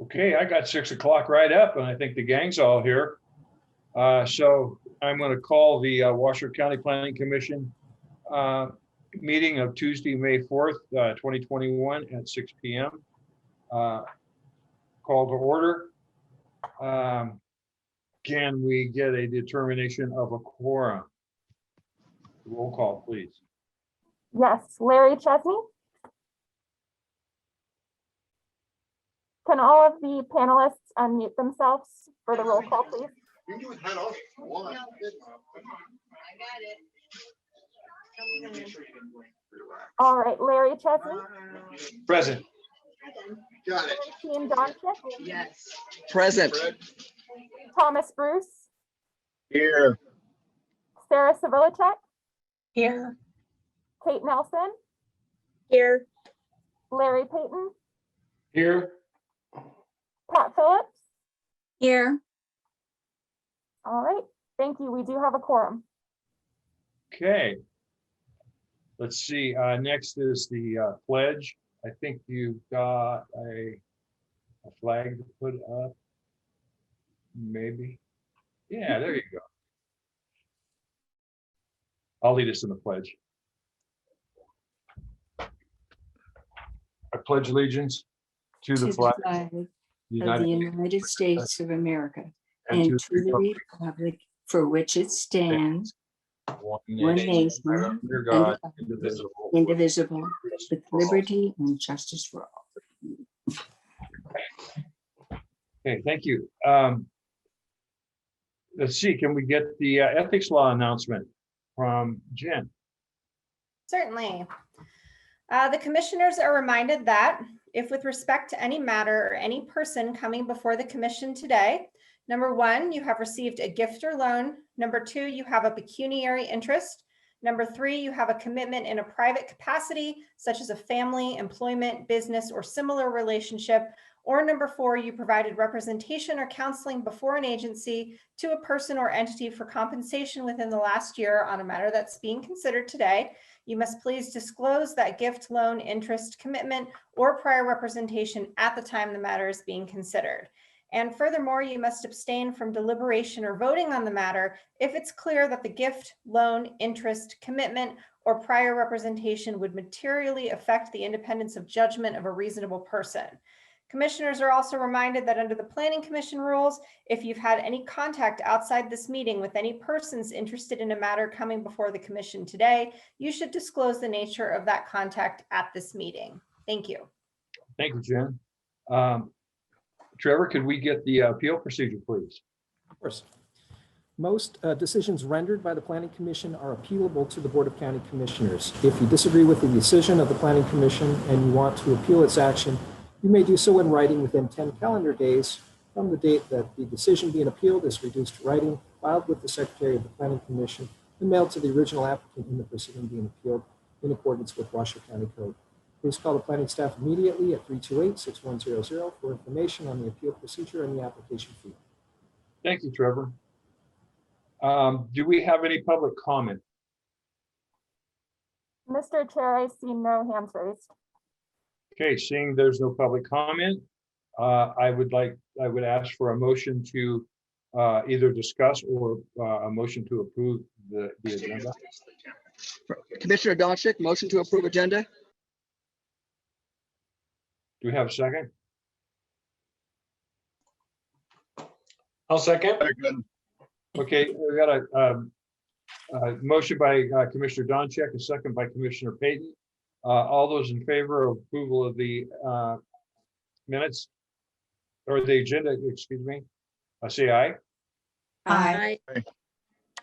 Okay, I got 6 o'clock right up, and I think the gang's all here. So I'm going to call the Washoe County Planning Commission meeting of Tuesday, May 4th, 2021 at 6 p.m. Call to order. Can we get a determination of a quorum? Roll call, please. Yes, Larry Chesney. Can all of the panelists unmute themselves for the roll call, please? You can do it head off if you want. I got it. All right, Larry Chesney. Present. Got it. Team Donchik. Yes. Present. Thomas Bruce. Here. Sarah Savilicek. Here. Kate Nelson. Here. Larry Payton. Here. Pat Phillips. Here. All right, thank you. We do have a quorum. Okay. Let's see. Next is the pledge. I think you've got a flag to put up. Maybe. Yeah, there you go. I'll lead us in the pledge. I pledge allegiance to the flag of the United States of America and to the republic for which it stands, one nation, under God, indivisible, with liberty and justice for all. Okay, thank you. Let's see, can we get the ethics law announcement from Jen? Certainly. The commissioners are reminded that if with respect to any matter or any person coming before the commission today, number one, you have received a gift or loan. Number two, you have a pecuniary interest. Number three, you have a commitment in a private capacity, such as a family, employment, business, or similar relationship. Or number four, you provided representation or counseling before an agency to a person or entity for compensation within the last year on a matter that's being considered today. You must please disclose that gift, loan, interest, commitment, or prior representation at the time the matter is being considered. And furthermore, you must abstain from deliberation or voting on the matter if it's clear that the gift, loan, interest, commitment, or prior representation would materially affect the independence of judgment of a reasonable person. Commissioners are also reminded that under the Planning Commission rules, if you've had any contact outside this meeting with any persons interested in a matter coming before the commission today, you should disclose the nature of that contact at this meeting. Thank you. Thank you, Jen. Trevor, could we get the appeal procedure, please? Of course. Most decisions rendered by the Planning Commission are appealable to the Board of County Commissioners. If you disagree with the decision of the Planning Commission and you want to appeal its action, you may do so in writing within 10 calendar days from the date that the decision being appealed is reduced to writing, filed with the Secretary of the Planning Commission, and mailed to the original applicant in the proceeding being appealed in accordance with Washoe County Code. Please call the planning staff immediately at 328-6100 for information on the appeal procedure and the application fee. Thank you, Trevor. Do we have any public comment? Mr. Chair, I see no hands raised. Okay, seeing there's no public comment, I would ask for a motion to either discuss or a motion to approve the agenda. Commissioner Donchik, motion to approve agenda. Do we have a second? I'll second. Okay, we got a motion by Commissioner Donchik, a second by Commissioner Payton. All those in favor of approval of the minutes or the agenda, excuse me, say aye. Aye.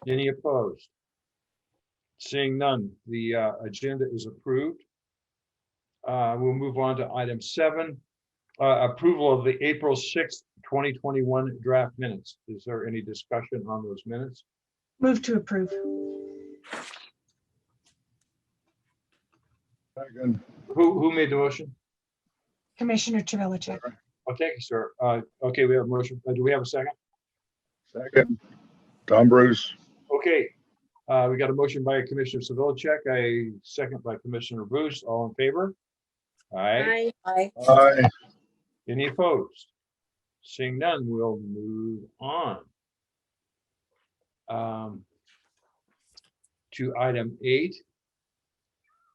Any opposed? Seeing none, the agenda is approved. We'll move on to item 7, approval of the April 6th, 2021 draft minutes. Is there any discussion on those minutes? Move to approve. Who made the motion? Commissioner Trevilichek. Oh, thank you, sir. Okay, we have a motion. Do we have a second? Second. Tom Bruce. Okay, we got a motion by Commissioner Savilicek, a second by Commissioner Bruce. All in favor? Aye. Aye. Aye. Any opposed? Seeing none, we'll move on. To item 8,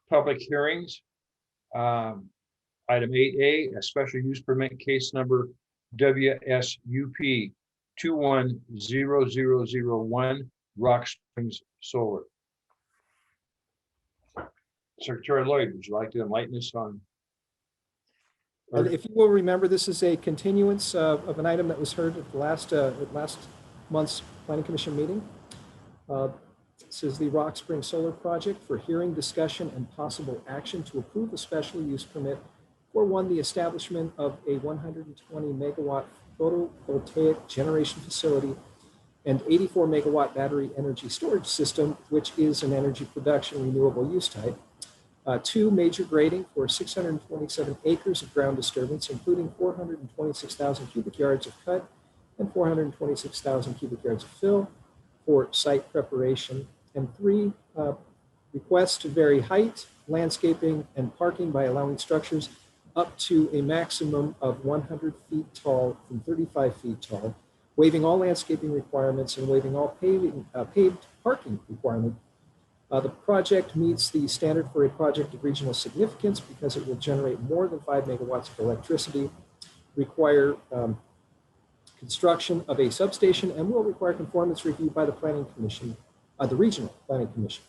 public hearings. Item 8A, a special use permit case number WSUP 210001, Rock Springs Solar. Secretary Lloyd, would you like to enlighten us on? If you will remember, this is a continuance of an item that was heard at last month's Planning Commission meeting. This is the Rock Spring Solar Project for hearing, discussion, and possible action to approve a special use permit for the establishment of a 120 megawatt photovoltaic generation facility and 84 megawatt battery energy storage system, which is an energy production renewable use type. 2, major grading for 627 acres of ground disturbance, including 426,000 cubic yards of cut and 426,000 cubic yards of fill for site preparation. And 3, requests to vary height, landscaping, and parking by allowing structures up to a maximum of 100 feet tall from 35 feet tall, waiving all landscaping requirements and waiving all paved parking requirement. The project meets the standard for a project of regional significance because it will generate more than 5 megawatts of electricity, require construction of a substation, and will require conformance review by the Planning Commission, the Regional Planning Commission.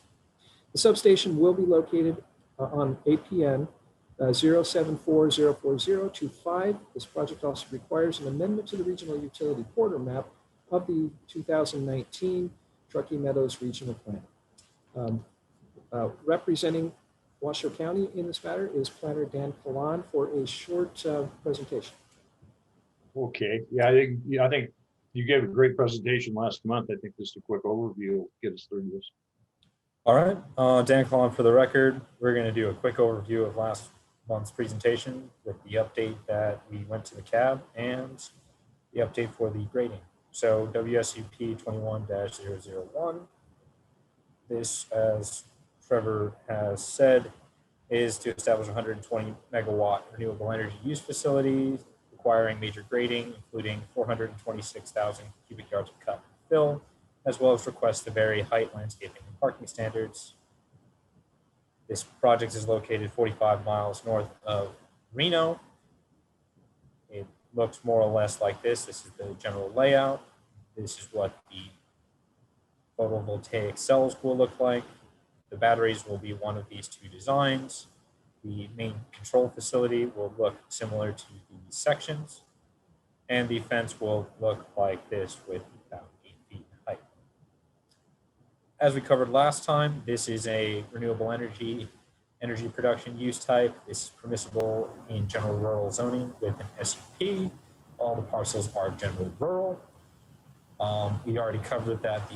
The substation will be located on APN 074040225. This project also requires an amendment to the regional utility corridor map of the 2019 Truckee Meadows Regional Plan. Representing Washoe County in this matter is Planner Dan Kalan for a short presentation. Okay, yeah, I think you gave a great presentation last month. I think just a quick overview will get us through this. All right, Dan Collin for the record. We're going to do a quick overview of last month's presentation with the update that we went to the cab and the update for the grading. So WSUP 21-001. This, as Trevor has said, is to establish 120 megawatt renewable energy use facility requiring major grading, including 426,000 cubic yards of cut and fill, as well as requests to vary height, landscaping, and parking standards. This project is located 45 miles north of Reno. It looks more or less like this. This is the general layout. This is what the photovoltaic cells will look like. The batteries will be one of these 2 designs. The main control facility will look similar to the sections, and the fence will look like this with about 8 feet in height. As we covered last time, this is a renewable energy production use type. This is permissible in general rural zoning with an SUP. All the parcels are general rural. We already covered that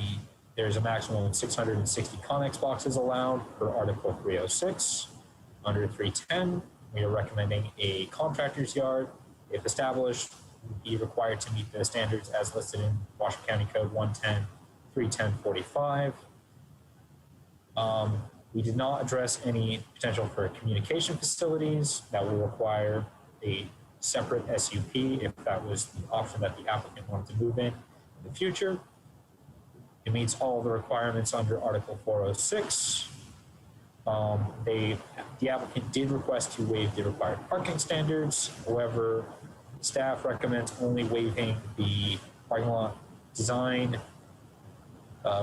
there's a maximum of 660 Connex boxes allowed per Article 306. Under 310, we are recommending a contractor's yard, if established, would be required to meet the standards as listed in Washoe County Code 110-310-45. We did not address any potential for communication facilities that will require a separate SUP if that was the option that the applicant wanted to move in the future. It meets all the requirements under Article 406. The applicant did request to waive the required parking standards. However, staff recommends only waiving the parking lot design,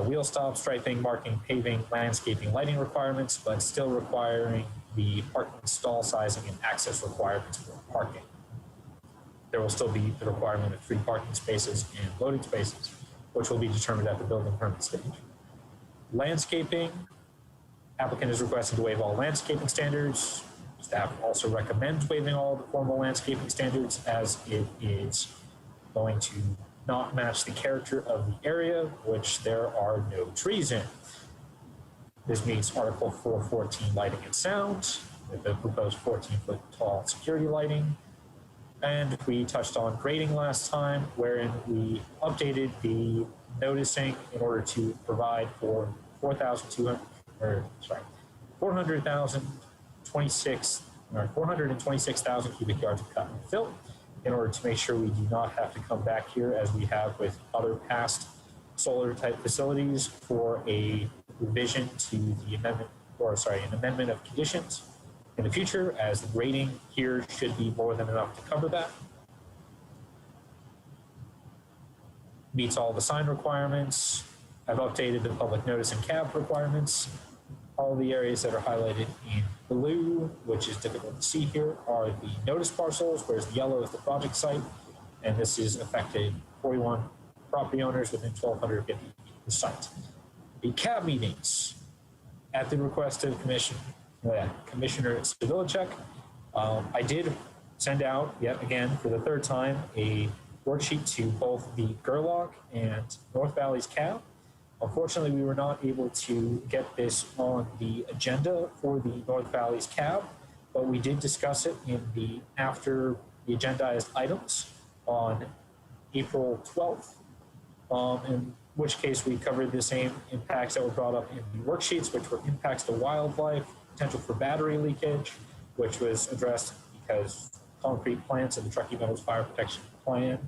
wheel stop, striping, marking, paving, landscaping, lighting requirements, but still requiring the parking stall sizing and access requirements for parking. There will still be the requirement of 3 parking spaces and loading spaces, which will be determined at the building permit stage. Landscaping, applicant is requesting to waive all landscaping standards. Staff also recommends waiving all the formal landscaping standards as it is going to not match the character of the area, which there are no trees in. This meets Article 414 lighting and sound with the proposed 14-foot tall security lighting. And we touched on grading last time, wherein we updated the noticing in order to provide for 426,000 cubic yards of cut and fill, in order to make sure we do not have to come back here as we have with other past solar type facilities for a revision to the amendment, or sorry, an amendment of conditions in the future, as the grading here should be more than enough to cover that. Meets all the sign requirements. I've updated the public notice and cab requirements. All the areas that are highlighted in blue, which is difficult to see here, are the notice parcels, whereas the yellow is the project site. And this is affected 41 property owners within 1,250 feet of the site. The cab meetings, at the request of Commissioner Civilicek, I did send out, yet again, for the third time, a worksheet to both the Gerlach and North Valley's cab. Unfortunately, we were not able to get this on the agenda for the North Valley's cab, but we did discuss it in the after the agendized items on April 12th, in which case we covered the same impacts that were brought up in the worksheets, which were impacts to wildlife, potential for battery leakage, which was addressed because concrete plants and the Truckee Meadows Fire Protection Plan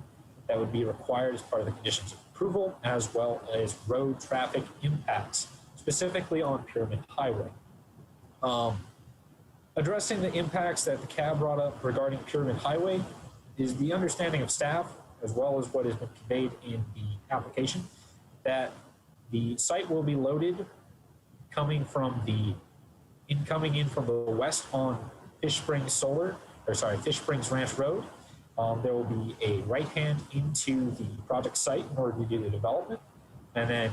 that would be required as part of the conditions of approval, as well as road traffic impacts, specifically on Pyramid Highway. Addressing the impacts that the cab brought up regarding Pyramid Highway is the understanding of staff, as well as what has been conveyed in the application, that the site will be loaded coming in from the west on Fish Springs Ranch Road. There will be a right hand into the project site in order to do the development, and then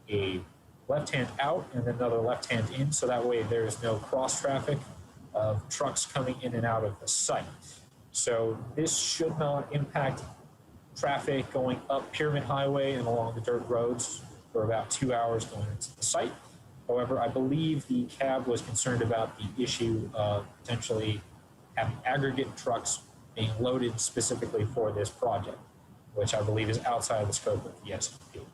a left hand out and then another left hand in, so that way there is no cross traffic of trucks coming in and out of the site. So this should not impact traffic going up Pyramid Highway and along the dirt roads for about 2 hours going into the site. However, I believe the cab was concerned about the issue of potentially having aggregate trucks being loaded specifically for this project, which I believe is outside of the scope of the SUP.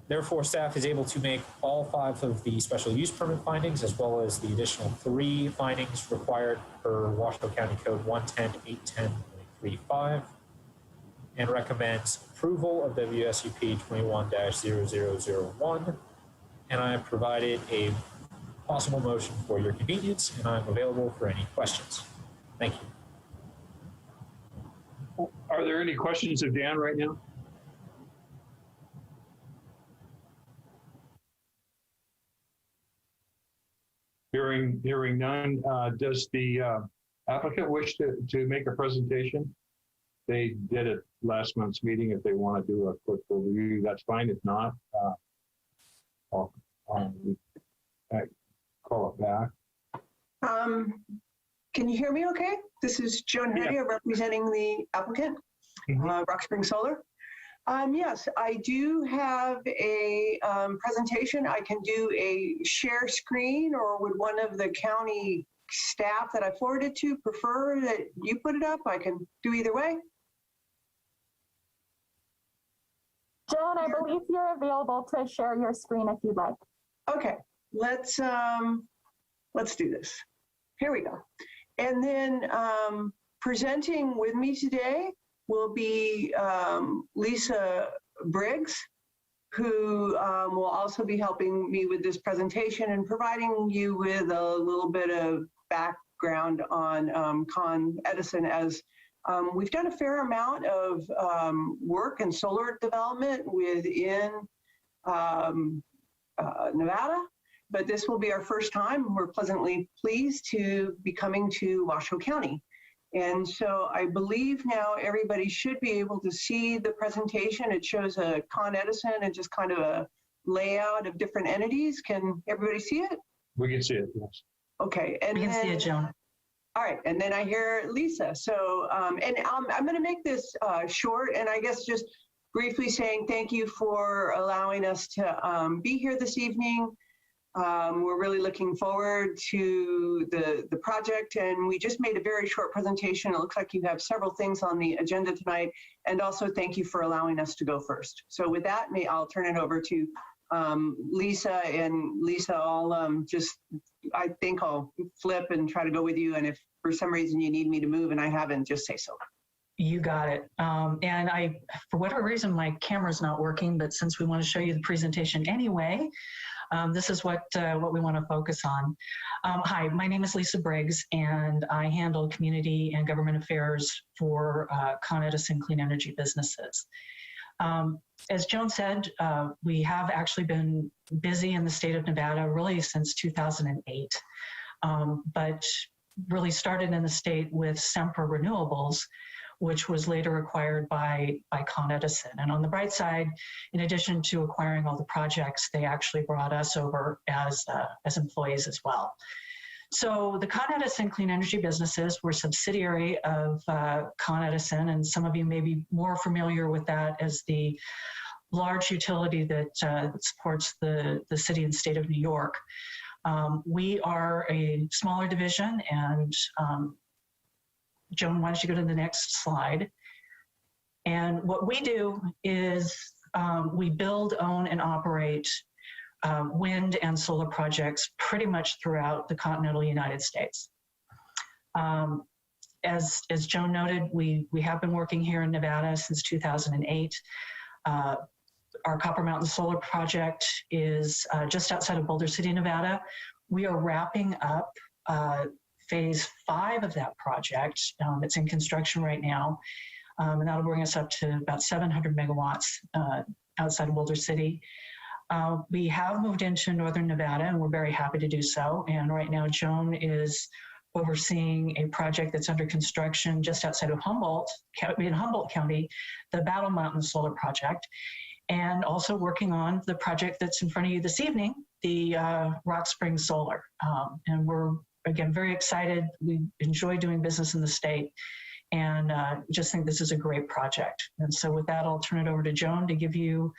Therefore, staff is able to make all 5 of the special use permit findings, as well as the additional 3 findings required per Washoe County Code 110.810.35, and recommends approval of WSUP 21-0001. And I have provided a possible motion for your convenience, and I'm available for any questions. Thank you. Are there any questions of Dan right now? Hearing none, does the applicant wish to make a presentation? They did it last month's meeting. If they want to do a quick review, that's fine. If not, I'll call it back. Can you hear me okay? This is Joan Hedia representing the applicant, Rock Spring Solar. Yes, I do have a presentation. I can do a share screen, or would one of the county staff that I forwarded to prefer that you put it up? I can do either way. Joan, I believe you're available to share your screen if you'd like. Okay, let's do this. Here we go. And then presenting with me today will be Lisa Briggs, who will also be helping me with this presentation and providing you with a little bit of background on Con Edison, as we've done a fair amount of work in solar development within Nevada. But this will be our first time. We're pleasantly pleased to be coming to Washoe County. And so I believe now everybody should be able to see the presentation. It shows a Con Edison and just kind of a layout of different entities. Can everybody see it? We can see it, yes. Okay. And We can see it, Joan. All right, and then I hear Lisa. So, I'm going to make this short, and I guess just briefly saying thank you for allowing us to be here this evening. We're really looking forward to the project, and we just made a very short presentation. It looks like you have several things on the agenda tonight, and also thank you for allowing us to go first. So with that, I'll turn it over to Lisa, and Lisa, I think I'll flip and try to go with you, and if for some reason you need me to move and I haven't, just say so. You got it. And for whatever reason, my camera's not working, but since we want to show you the presentation anyway, this is what we want to focus on. Hi, my name is Lisa Briggs, and I handle community and government affairs for Con Edison Clean Energy Businesses. As Joan said, we have actually been busy in the state of Nevada really since 2008, but really started in the state with Sempra Renewables, which was later acquired by Con Edison. And on the bright side, in addition to acquiring all the projects, they actually brought us over as employees as well. So the Con Edison Clean Energy Businesses were subsidiary of Con Edison, and some of you may be more familiar with that as the large utility that supports the city and state of New York. We are a smaller division, and Joan, why don't you go to the next slide? And what we do is we build, own, and operate wind and solar projects pretty much throughout the continental United States. As Joan noted, we have been working here in Nevada since 2008. Our Copper Mountain Solar Project is just outside of Boulder City, Nevada. We are wrapping up phase 5 of that project. It's in construction right now, and that'll bring us up to about 700 megawatts outside of Boulder City. We have moved into Northern Nevada, and we're very happy to do so. And right now, Joan is overseeing a project that's under construction just outside of Humboldt County, the Battle Mountain Solar Project, and also working on the project that's in front of you this evening, the Rock Springs Solar. And we're, again, very excited. We enjoy doing business in the state, and just think this is a great project. And so with that, I'll turn it over to Joan to give you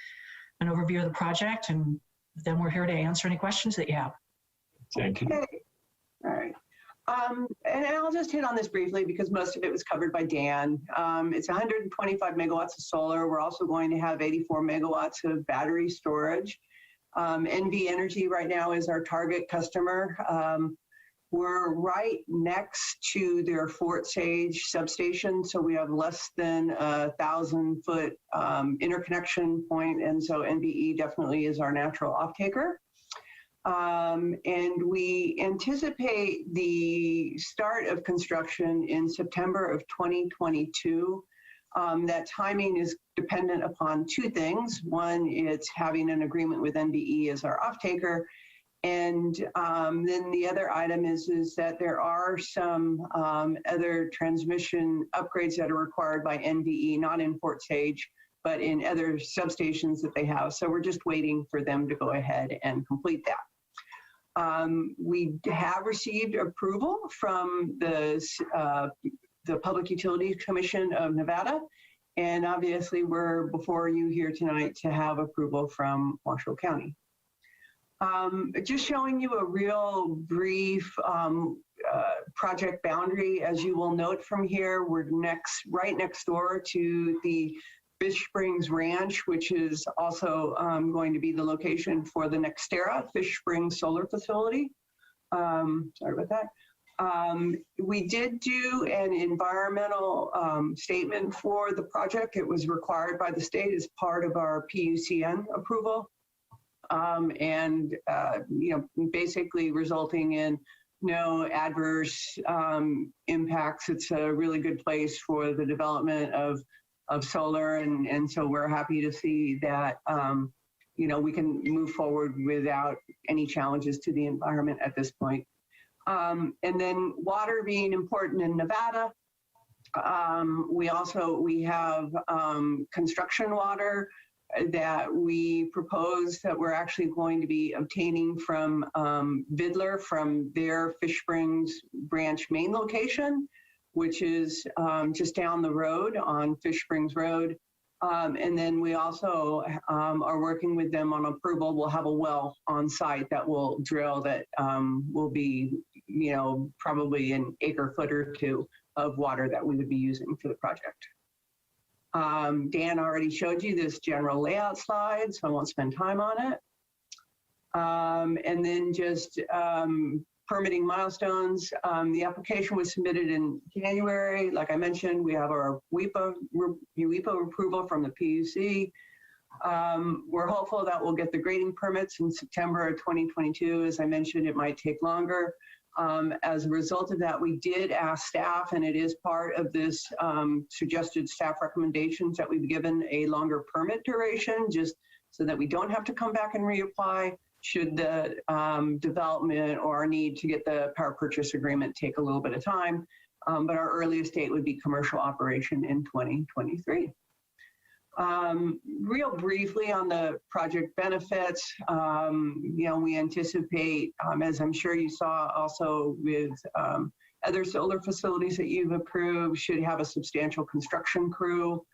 an overview of the project, and then we're here to answer any questions that you have. Thank you. Okay. All right. And I'll just hit on this briefly because most of it was covered by Dan. It's 125 megawatts of solar. We're also going to have 84 megawatts of battery storage. NV Energy right now is our target customer. We're right next to their Fort Sage substation, so we have less than 1,000-foot interconnection point, and so NVE definitely is our natural off-taker. And we anticipate the start of construction in September of 2022. That timing is dependent upon two things. One, it's having an agreement with NVE as our off-taker. And then the other item is that there are some other transmission upgrades that are required by NVE, not in Fort Sage, but in other substations that they have. So we're just waiting for them to go ahead and complete that. We have received approval from the Public Utilities Commission of Nevada, and obviously we're before you here tonight to have approval from Washoe County. Just showing you a real brief project boundary. As you will note from here, we're right next door to the Fish Springs Ranch, which is also going to be the location for the NextEra Fish Springs Solar Facility. Sorry about that. We did do an environmental statement for the project. It was required by the state as part of our PUCN approval. And basically resulting in no adverse impacts. It's a really good place for the development of solar, and so we're happy to see that we can move forward without any challenges to the environment at this point. And then water being important in Nevada. We have construction water that we propose that we're actually going to be obtaining from Vidler from their Fish Springs branch main location, which is just down the road on Fish Springs Road. And then we also are working with them on approval. We'll have a well on site that will drill that will be, probably an acre foot or two of water that we would be using for the project. Dan already showed you this general layout slide, so I won't spend time on it. And then just permitting milestones. The application was submitted in January. Like I mentioned, we have our WEPA approval from the PUC. We're hopeful that we'll get the grading permits in September of 2022. As I mentioned, it might take longer. As a result of that, we did ask staff, and it is part of this suggested staff recommendations, that we've given a longer permit duration, just so that we don't have to come back and reapply should the development or our need to get the power purchase agreement take a little bit of time. But our earliest date would be commercial operation in 2023. Real briefly on the project benefits, we anticipate, as I'm sure you saw also with other solar facilities that you've approved, should have a substantial construction crew.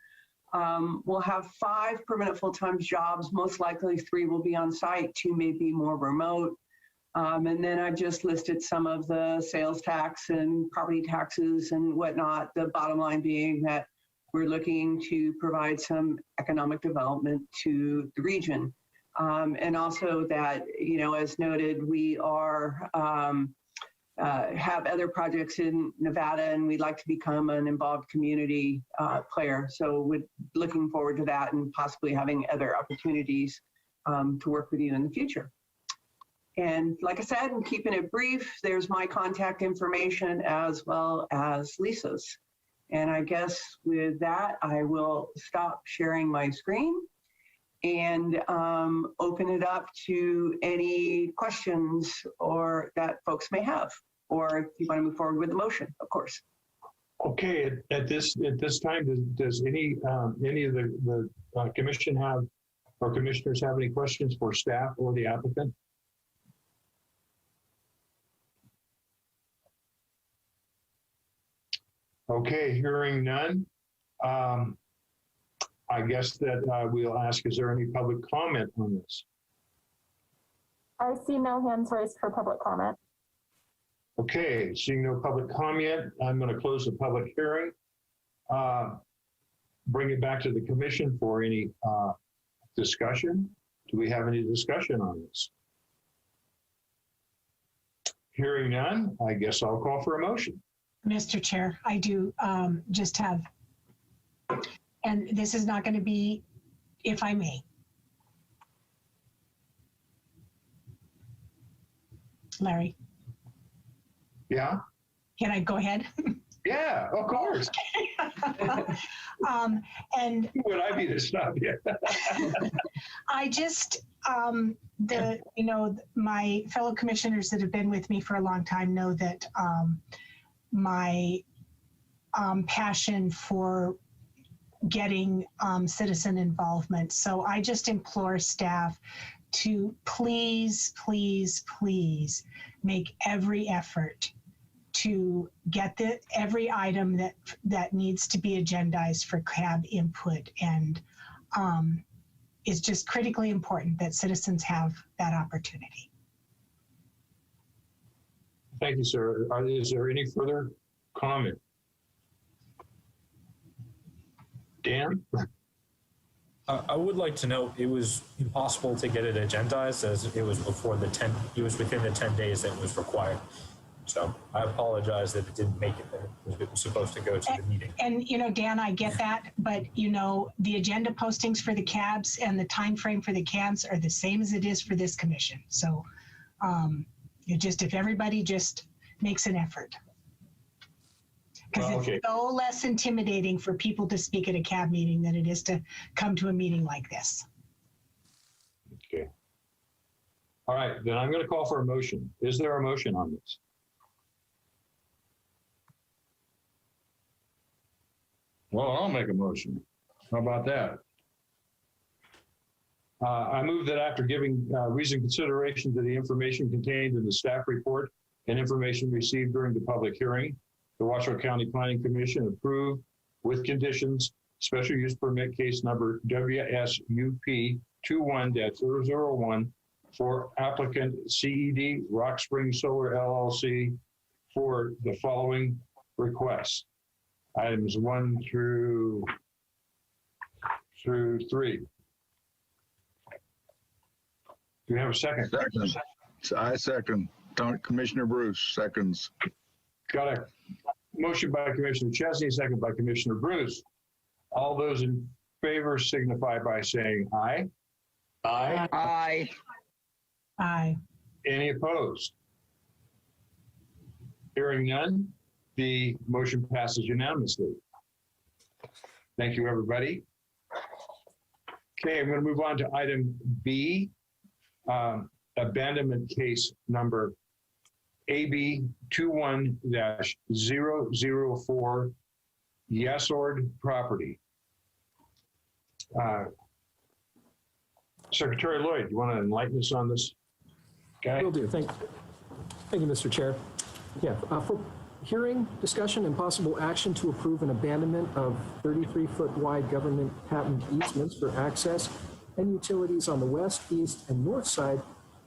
We'll have 5 permanent full-time jobs. Most likely 3 will be on site, 2 may be more remote. And then I just listed some of the sales tax and property taxes and whatnot. The bottom line being that we're looking to provide some economic development to the region. And also that, as noted, we are have other projects in Nevada, and we'd like to become an involved community player. So we're looking forward to that and possibly having other opportunities to work with you in the future. And like I said, I'm keeping it brief. There's my contact information as well as Lisa's. And I guess with that, I will stop sharing my screen and open it up to any questions or that folks may have, or if you want to move forward with the motion, of course. Okay, at this time, does any of the commission have, or commissioners have any questions for staff or the applicant? Okay, hearing none. I guess that we'll ask, is there any public comment on this? I see no hands raised for public comment. Okay, seeing no public comment, I'm going to close the public hearing. Bring it back to the commission for any discussion. Do we have any discussion on this? Hearing none, I guess I'll call for a motion. Mr. Chair, I do just have, and this is not going to be, if I may. Larry, Yeah? can I go ahead? Yeah, of course. And Would I be to stop you? I just, my fellow commissioners that have been with me for a long time know that my passion for getting citizen involvement. So I just implore staff to please, please, please make every effort to get every item that needs to be agendized for CAB input, and it's just critically important that citizens have that opportunity. Thank you, sir. Is there any further comment? Dan? I would like to note it was impossible to get it agendized, as it was within the 10 days that was required. So I apologize that it didn't make it there. It was supposed to go to the meeting. And Dan, I get that, but the agenda postings for the CABs and the time frame for the CABs are the same as it is for this commission. So if everybody just makes an effort. Because it's so less intimidating for people to speak at a CAB meeting than it is to come to a meeting like this. Okay. All right, then I'm going to call for a motion. Is there a motion on this? Well, I'll make a motion. How about that? I move that after giving reasoned consideration to the information contained in the staff report and information received during the public hearing, the Washoe County Planning Commission approve with conditions special use permit case number WSUP 21-001 for applicant CED Rock Spring Solar LLC for the following requests. Items 1 through 3. Do you have a second? Second. I second. Commissioner Bruce, seconds. Got a motion by Commissioner Chesney, second by Commissioner Bruce. All those in favor signify by saying aye. Aye. Aye. Aye. Any opposed? Hearing none, the motion passes unanimously. Thank you, everybody. Okay, I'm going to move on to item B, abandonment case number AB 21-004, Yasord property. Secretary Lloyd, you want to enlighten us on this guy? Will do. Thank you, Mr. Chair. Yeah, for hearing, discussion, and possible action to approve an abandonment of 33-foot wide government patent easements for access and utilities on the west, east, and north side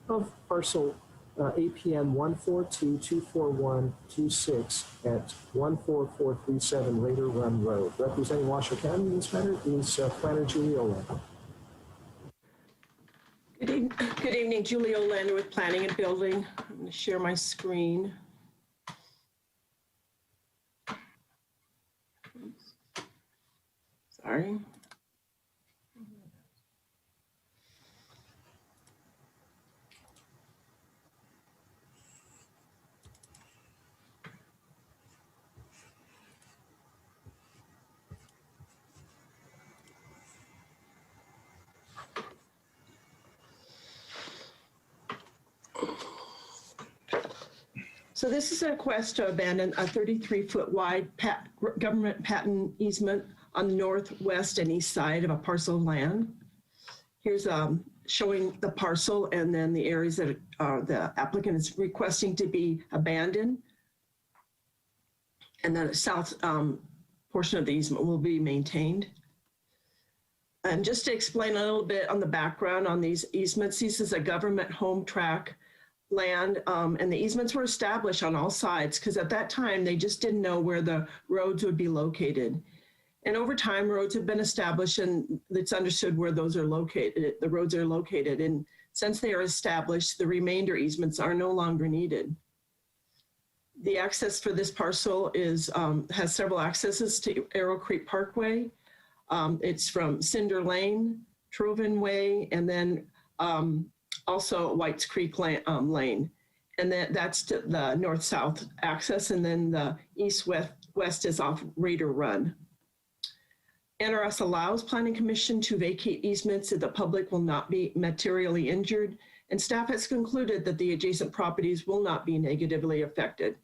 of parcel APN 142-24126 at 14437 Raider Run Road. Representing Washoe County in this matter is Planner Julie Olander. Good evening, Julie Olander with Planning and Building. I'm going to share my screen. Sorry. So this is a request to abandon a 33-foot wide government patent easement on the northwest and east side of a parcel of land. Here's showing the parcel and then the areas that the applicant is requesting to be abandoned. And then the south portion of the easement will be maintained. And just to explain a little bit on the background on these easements, this is a government home track land, and the easements were established on all sides because at that time they just didn't know where the roads would be located. And over time, roads have been established and it's understood where those are located, the roads are located. And since they are established, the remainder easements are no longer needed. The access for this parcel is has several accesses to Arrow Creek Parkway. It's from Cinder Lane, Troven Way, and then also Whites Creek Lane. And that's to the north-south access, and then the east-west is off Raider Run. NRS allows Planning Commission to vacate easements if the public will not be materially injured, and staff has concluded that the adjacent properties will not be negatively affected.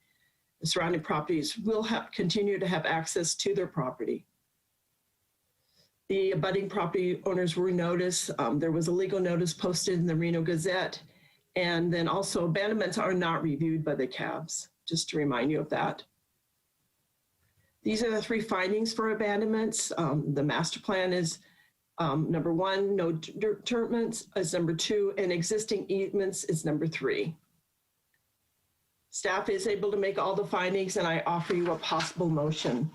The surrounding properties will continue to have access to their property. The abutting property owners were noticed. There was a legal notice posted in the Reno Gazette, and then also abandonments are not reviewed by the CABs, just to remind you of that. These are the three findings for abandonments. The master plan is number 1, no determinants is number 2, and existing easements is number 3. Staff is able to make all the findings, and I offer you a possible motion.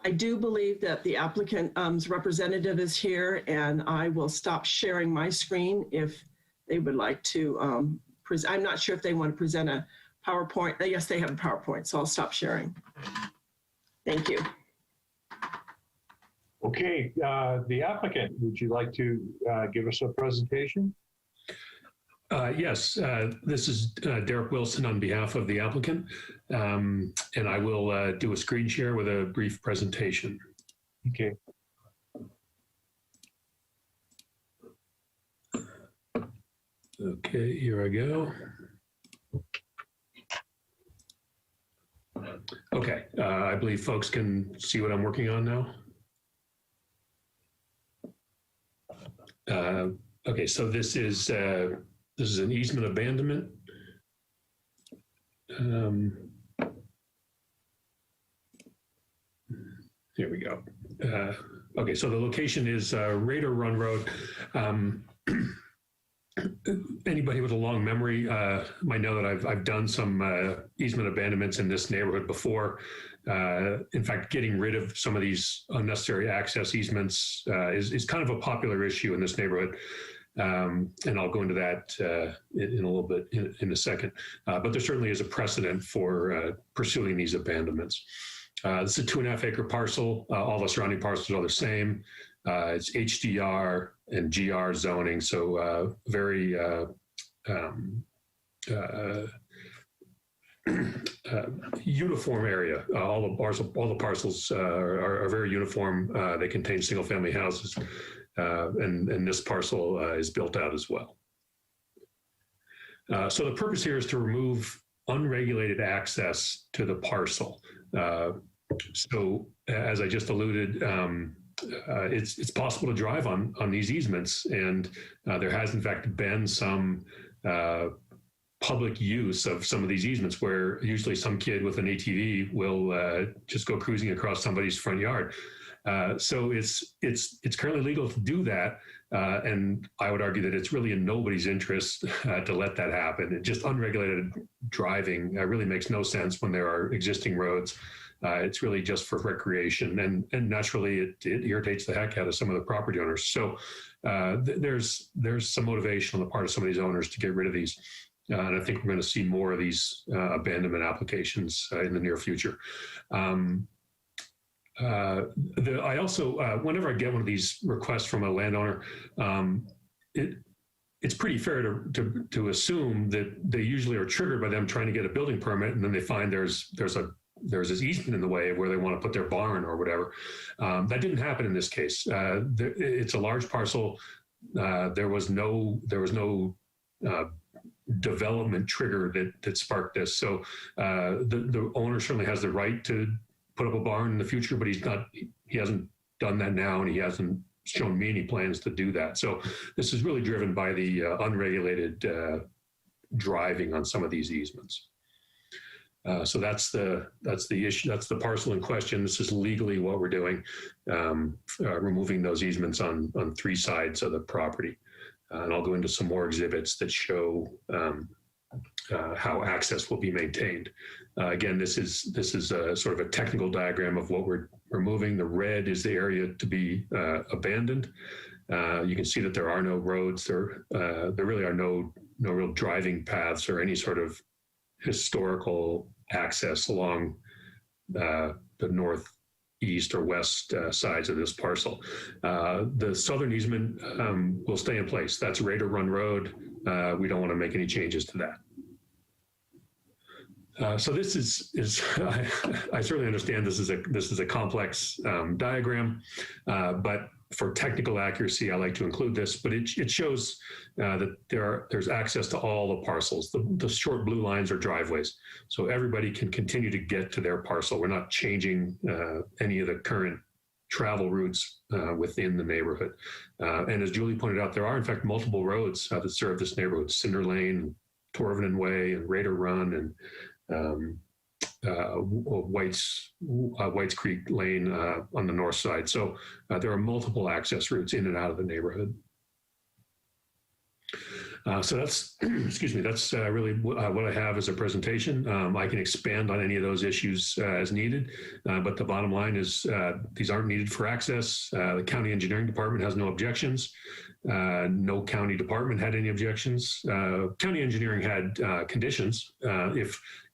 I do believe that the applicant's representative is here, and I will stop sharing my screen if they would like to present. I'm not sure if they want to present a PowerPoint. Yes, they have a PowerPoint, so I'll stop sharing. Thank you. Okay, the applicant, would you like to give us a presentation? Yes, this is Derek Wilson on behalf of the applicant, and I will do a screen share with a brief presentation. Okay. Okay, here I go. Okay, I believe folks can see what I'm working on now. Okay, so this is an easement abandonment. Here we go. Okay, so the location is Raider Run Road. Anybody with a long memory might know that I've done some easement abandonments in this neighborhood before. In fact, getting rid of some of these unnecessary access easements is kind of a popular issue in this neighborhood. And I'll go into that in a little bit in a second. But there certainly is a precedent for pursuing these abandonments. This is a 2.5 acre parcel. All the surrounding parcels are the same. It's HDR and GR zoning, so very uniform area. All the parcels are very uniform. They contain single family houses, and this parcel is built out as well. So the purpose here is to remove unregulated access to the parcel. So as I just alluded, it's possible to drive on these easements, and there has in fact been some public use of some of these easements where usually some kid with an ATV will just go cruising across somebody's front yard. So it's currently legal to do that, and I would argue that it's really in nobody's interest to let that happen. It just unregulated driving really makes no sense when there are existing roads. It's really just for recreation, and naturally it irritates the heck out of some of the property owners. So there's some motivation on the part of some of these owners to get rid of these. And I think we're going to see more of these abandonment applications in the near future. I also, whenever I get one of these requests from a landowner, it's pretty fair to assume that they usually are triggered by them trying to get a building permit, and then they find there's this easement in the way of where they want to put their barn or whatever. That didn't happen in this case. It's a large parcel. There was no development trigger that sparked this. So the owner certainly has the right to put up a barn in the future, but he hasn't done that now, and he hasn't shown me any plans to do that. So this is really driven by the unregulated driving on some of these easements. So that's the issue. That's the parcel in question. This is legally what we're doing, removing those easements on 3 sides of the property. And I'll go into some more exhibits that show how access will be maintained. Again, this is a sort of a technical diagram of what we're removing. The red is the area to be abandoned. You can see that there are no roads. There really are no real driving paths or any sort of historical access along the northeast or west sides of this parcel. The southern easement will stay in place. That's Raider Run Road. We don't want to make any changes to that. So this is I certainly understand this is a complex diagram, but for technical accuracy, I like to include this. But it shows that there's access to all the parcels. The short blue lines are driveways, so everybody can continue to get to their parcel. We're not changing any of the current travel routes within the neighborhood. And as Julie pointed out, there are in fact multiple roads that serve this neighborhood: Cinder Lane, Torvinen Way, and Raider Run, and Whites Creek Lane on the north side. So there are multiple access routes in and out of the neighborhood. So that's, excuse me, that's really what I have as a presentation. I can expand on any of those issues as needed, but the bottom line is these aren't needed for access. The county engineering department has no objections. No county department had any objections. County engineering had conditions.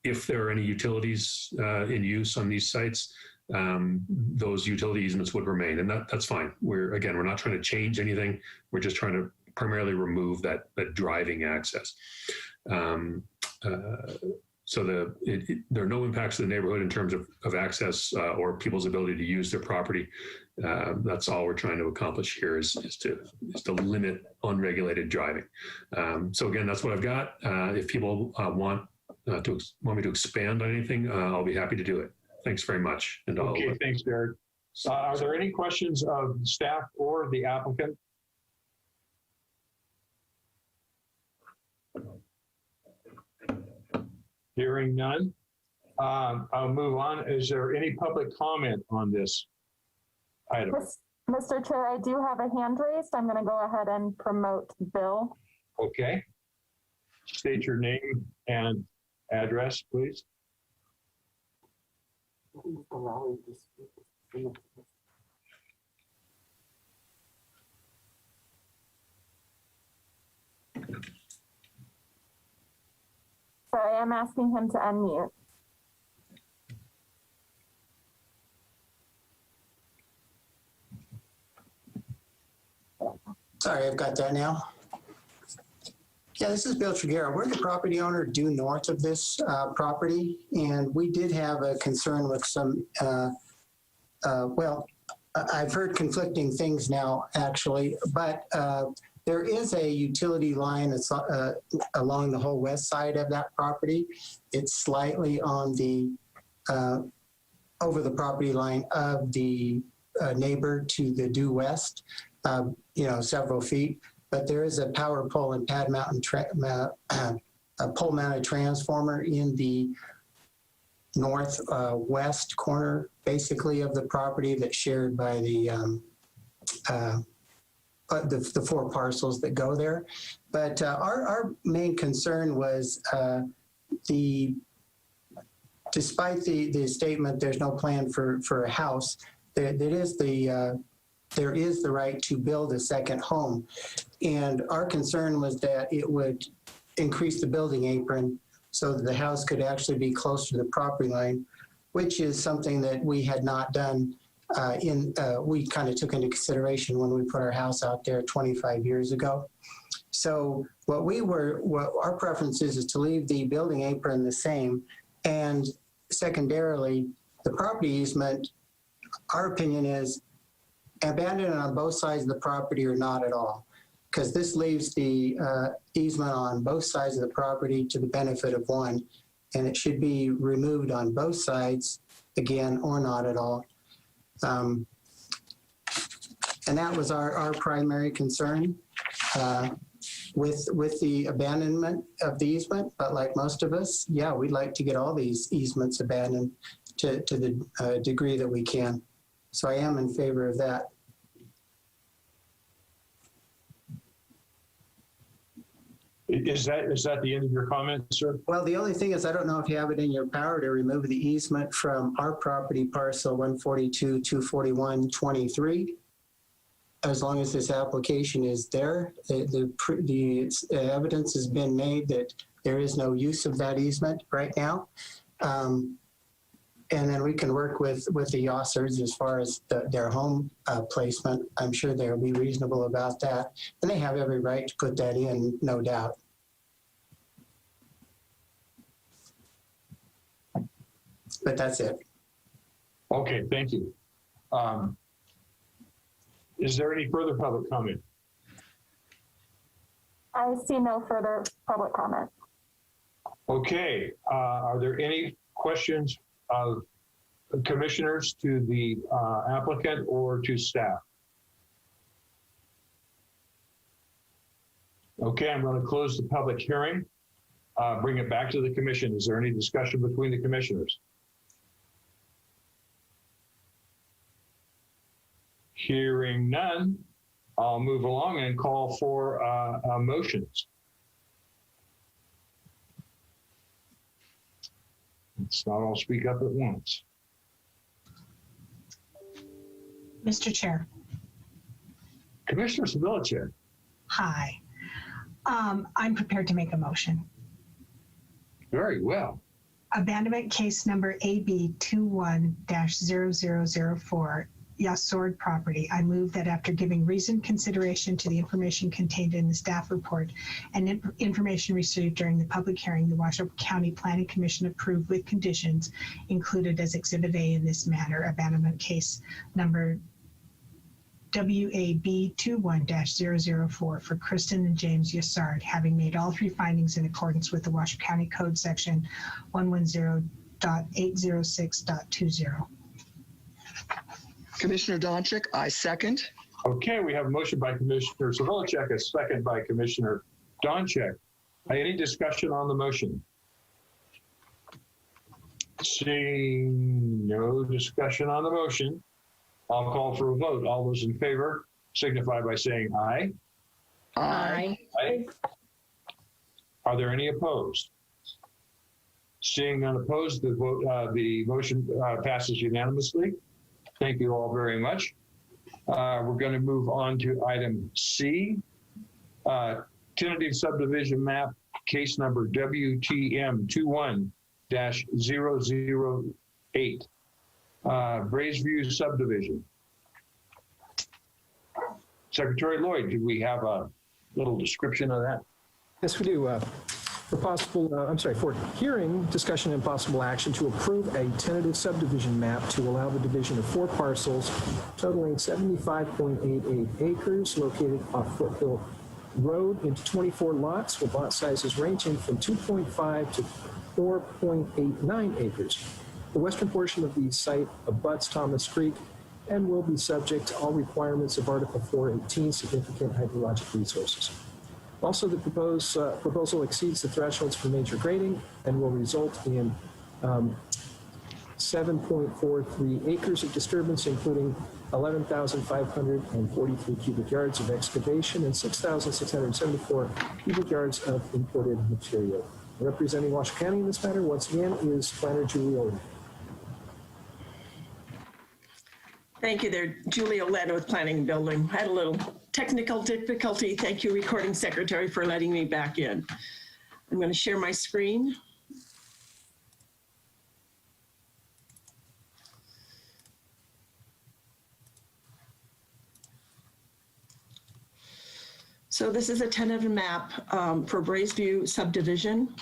If there are any utilities in use on these sites, those utility easements would remain, and that's fine. We're not trying to change anything. We're just trying to primarily remove that driving access. So there are no impacts to the neighborhood in terms of access or people's ability to use their property. That's all we're trying to accomplish here is to limit unregulated driving. So again, that's what I've got. If people want me to expand on anything, I'll be happy to do it. Thanks very much. And okay, thanks, Derek. Are there any questions of staff or the applicant? Hearing none, I'll move on. Is there any public comment on this item? Mr. Chair, I do have a hand raised. I'm going to go ahead and promote Bill. Okay. State your name and address, please. Sorry, I'm asking him to unmute. Sorry, I've got that now. Yeah, this is Bill Triguera. We're the property owner due north of this property, and we did have a concern with some, well, I've heard conflicting things now, actually, but there is a utility line that's along the whole west side of that property. It's slightly on the, over the property line of the neighbor to the due west, you know, several feet. But there is a power pole and pad mounted a pole mounted transformer in the northwest corner, basically, of the property that's shared by the 4 parcels that go there. But our main concern was despite the statement, there's no plan for a house, there is the right to build a second home. And our concern was that it would increase the building apron so that the house could actually be close to the property line, which is something that we had not done we kind of took into consideration when we put our house out there 25 years ago. So what our preference is to leave the building apron the same. And secondarily, the property easement, our opinion is abandon it on both sides of the property or not at all, because this leaves the easement on both sides of the property to the benefit of one, and it should be removed on both sides again or not at all. And that was our primary concern with the abandonment of the easement. But like most of us, yeah, we'd like to get all these easements abandoned to the degree that we can. So I am in favor of that. Is that the end of your comment, sir? Well, the only thing is, I don't know if you have it in your power to remove the easement from our property parcel 142-241-23. As long as this application is there, the evidence has been made that there is no use of that easement right now. And then we can work with the Yossers as far as their home placement. I'm sure they'll be reasonable about that. And they have every right to put that in, no doubt. But that's it. Okay, thank you. Is there any further public comment? I see no further public comment. Okay, are there any questions of commissioners to the applicant or to staff? Okay, I'm going to close the public hearing, bring it back to the commission. Is there any discussion between the commissioners? Hearing none, I'll move along and call for motions. Let's not all speak up at once. Mr. Chair. Commissioner Subdivision. Hi. I'm prepared to make a motion. Very well. Abandonment case number AB 21-0004, Yassord property. I move that after giving reasoned consideration to the information contained in the staff report and information received during the public hearing, the Washoe County Planning Commission approved with conditions included as Exhibit A in this matter, abandonment case number WAB 21-004 for Kristen and James Yassard, having made all 3 findings in accordance with the Washoe County Code section 110.806.20. Commissioner Donchik, I second. Okay, we have a motion by Commissioner Subdivision, a second by Commissioner Donchik. Any discussion on the motion? Seeing no discussion on the motion, I'll call for a vote. All those in favor signify by saying aye. Aye. Aye. Are there any opposed? Seeing none opposed, the vote, the motion passes unanimously. Thank you all very much. We're going to move on to item C, tentative subdivision map case number WTM 21-008, Braesview Subdivision. Secretary Lloyd, do we have a little description of that? Yes, we do. For hearing, discussion, and possible action to approve a tentative subdivision map to allow the division of 4 parcels totaling 75.88 acres located off Foothill Road into 24 lots with lot sizes ranging from 2.5 to 4.89 acres. The western portion of the site abuts Thomas Creek and will be subject to all requirements of Article 418, significant hydrologic resources. Also, the proposal exceeds the thresholds for major grading and will result in 7.43 acres of disturbance, including 11,543 cubic yards of excavation and 6,674 cubic yards of imported material. Representing Washoe County in this matter, once again, is Planner Julie Olin. Thank you there, Julie Olin with Planning and Building. I had a little technical difficulty. Thank you, Recording Secretary, for letting me back in. I'm going to share my screen. So this is a tentative map for Braesview Subdivision.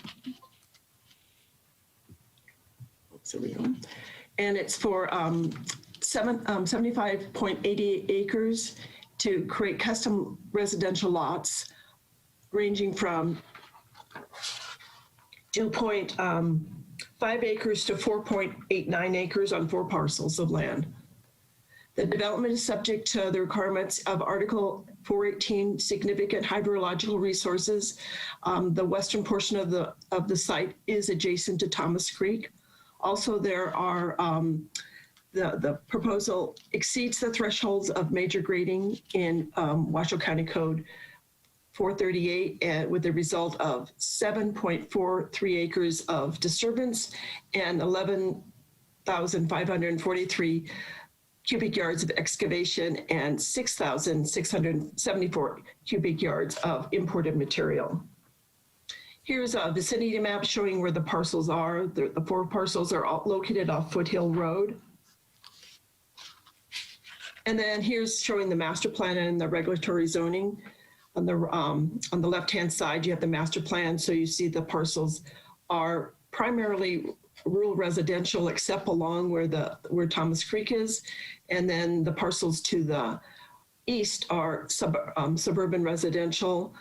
Oops, there we go. And it's for 75.88 acres to create custom residential lots ranging from 2.5 acres to 4.89 acres on 4 parcels of land. The development is subject to the requirements of Article 418, significant hydrological resources. The western portion of the site is adjacent to Thomas Creek. Also, there are the proposal exceeds the thresholds of major grading in Washoe County Code 438 with the result of 7.43 acres of disturbance and 11,543 cubic yards of excavation and 6,674 cubic yards of imported material. Here's a vicinity map showing where the parcels are. The 4 parcels are all located off Foothill Road. And then here's showing the master plan and the regulatory zoning. On the left-hand side, you have the master plan. So you see the parcels are primarily rural residential, except along where Thomas Creek is. And then the parcels to the east are suburban residential.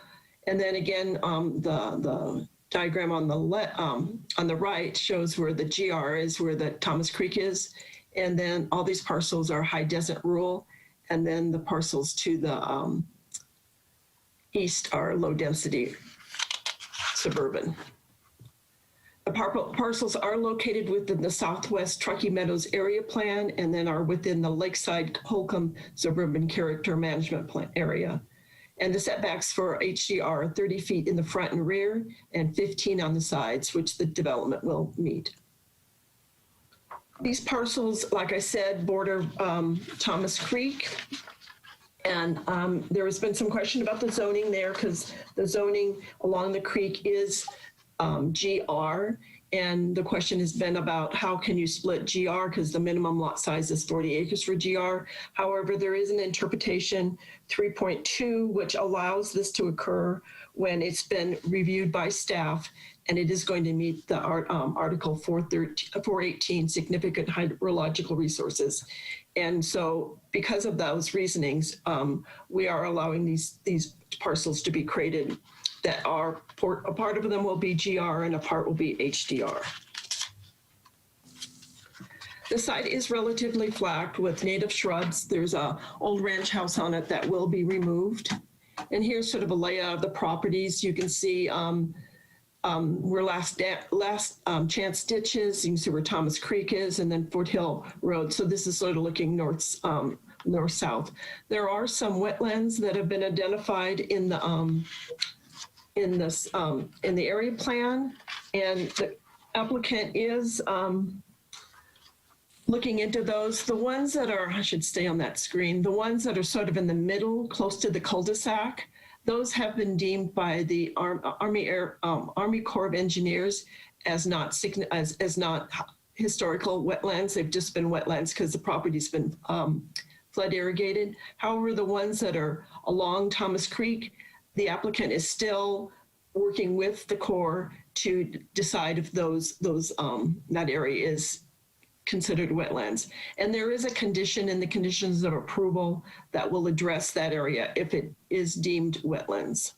And then again, the diagram on the right shows where the GR is, where the Thomas Creek is. And then all these parcels are high desert rural. And then the parcels to the east are low density suburban. The parcels are located within the Southwest Truckee Meadows area plan and then are within the Lakeside Holcomb Suburban Character Management Plan area. And the setbacks for HDR are 30 feet in the front and rear and 15 on the sides, which the development will meet. These parcels, like I said, border Thomas Creek. And there has been some question about the zoning there because the zoning along the creek is GR. And the question has been about how can you split GR because the minimum lot size is 40 acres for GR. However, there is an interpretation 3.2 which allows this to occur when it's been reviewed by staff and it is going to meet the Article 418 significant hydrological resources. And so because of those reasonings, we are allowing these parcels to be created that are, a part of them will be GR and a part will be HDR. The site is relatively flat with native shrubs. There's an old ranch house on it that will be removed. And here's sort of a layout of the properties. You can see where last chance ditches, you can see where Thomas Creek is, and then Foothill Road. So this is sort of looking north-south. There are some wetlands that have been identified in the area plan, and the applicant is looking into those. The ones that are, I should stay on that screen, the ones that are sort of in the middle, close to the cul-de-sac, Those have been deemed by the Army Corps of Engineers as not historical wetlands. They've just been wetlands because the property's been flood irrigated. However, the ones that are along Thomas Creek, the applicant is still working with the Corps to decide if that area is considered wetlands. And there is a condition in the conditions of approval that will address that area if it is deemed wetlands.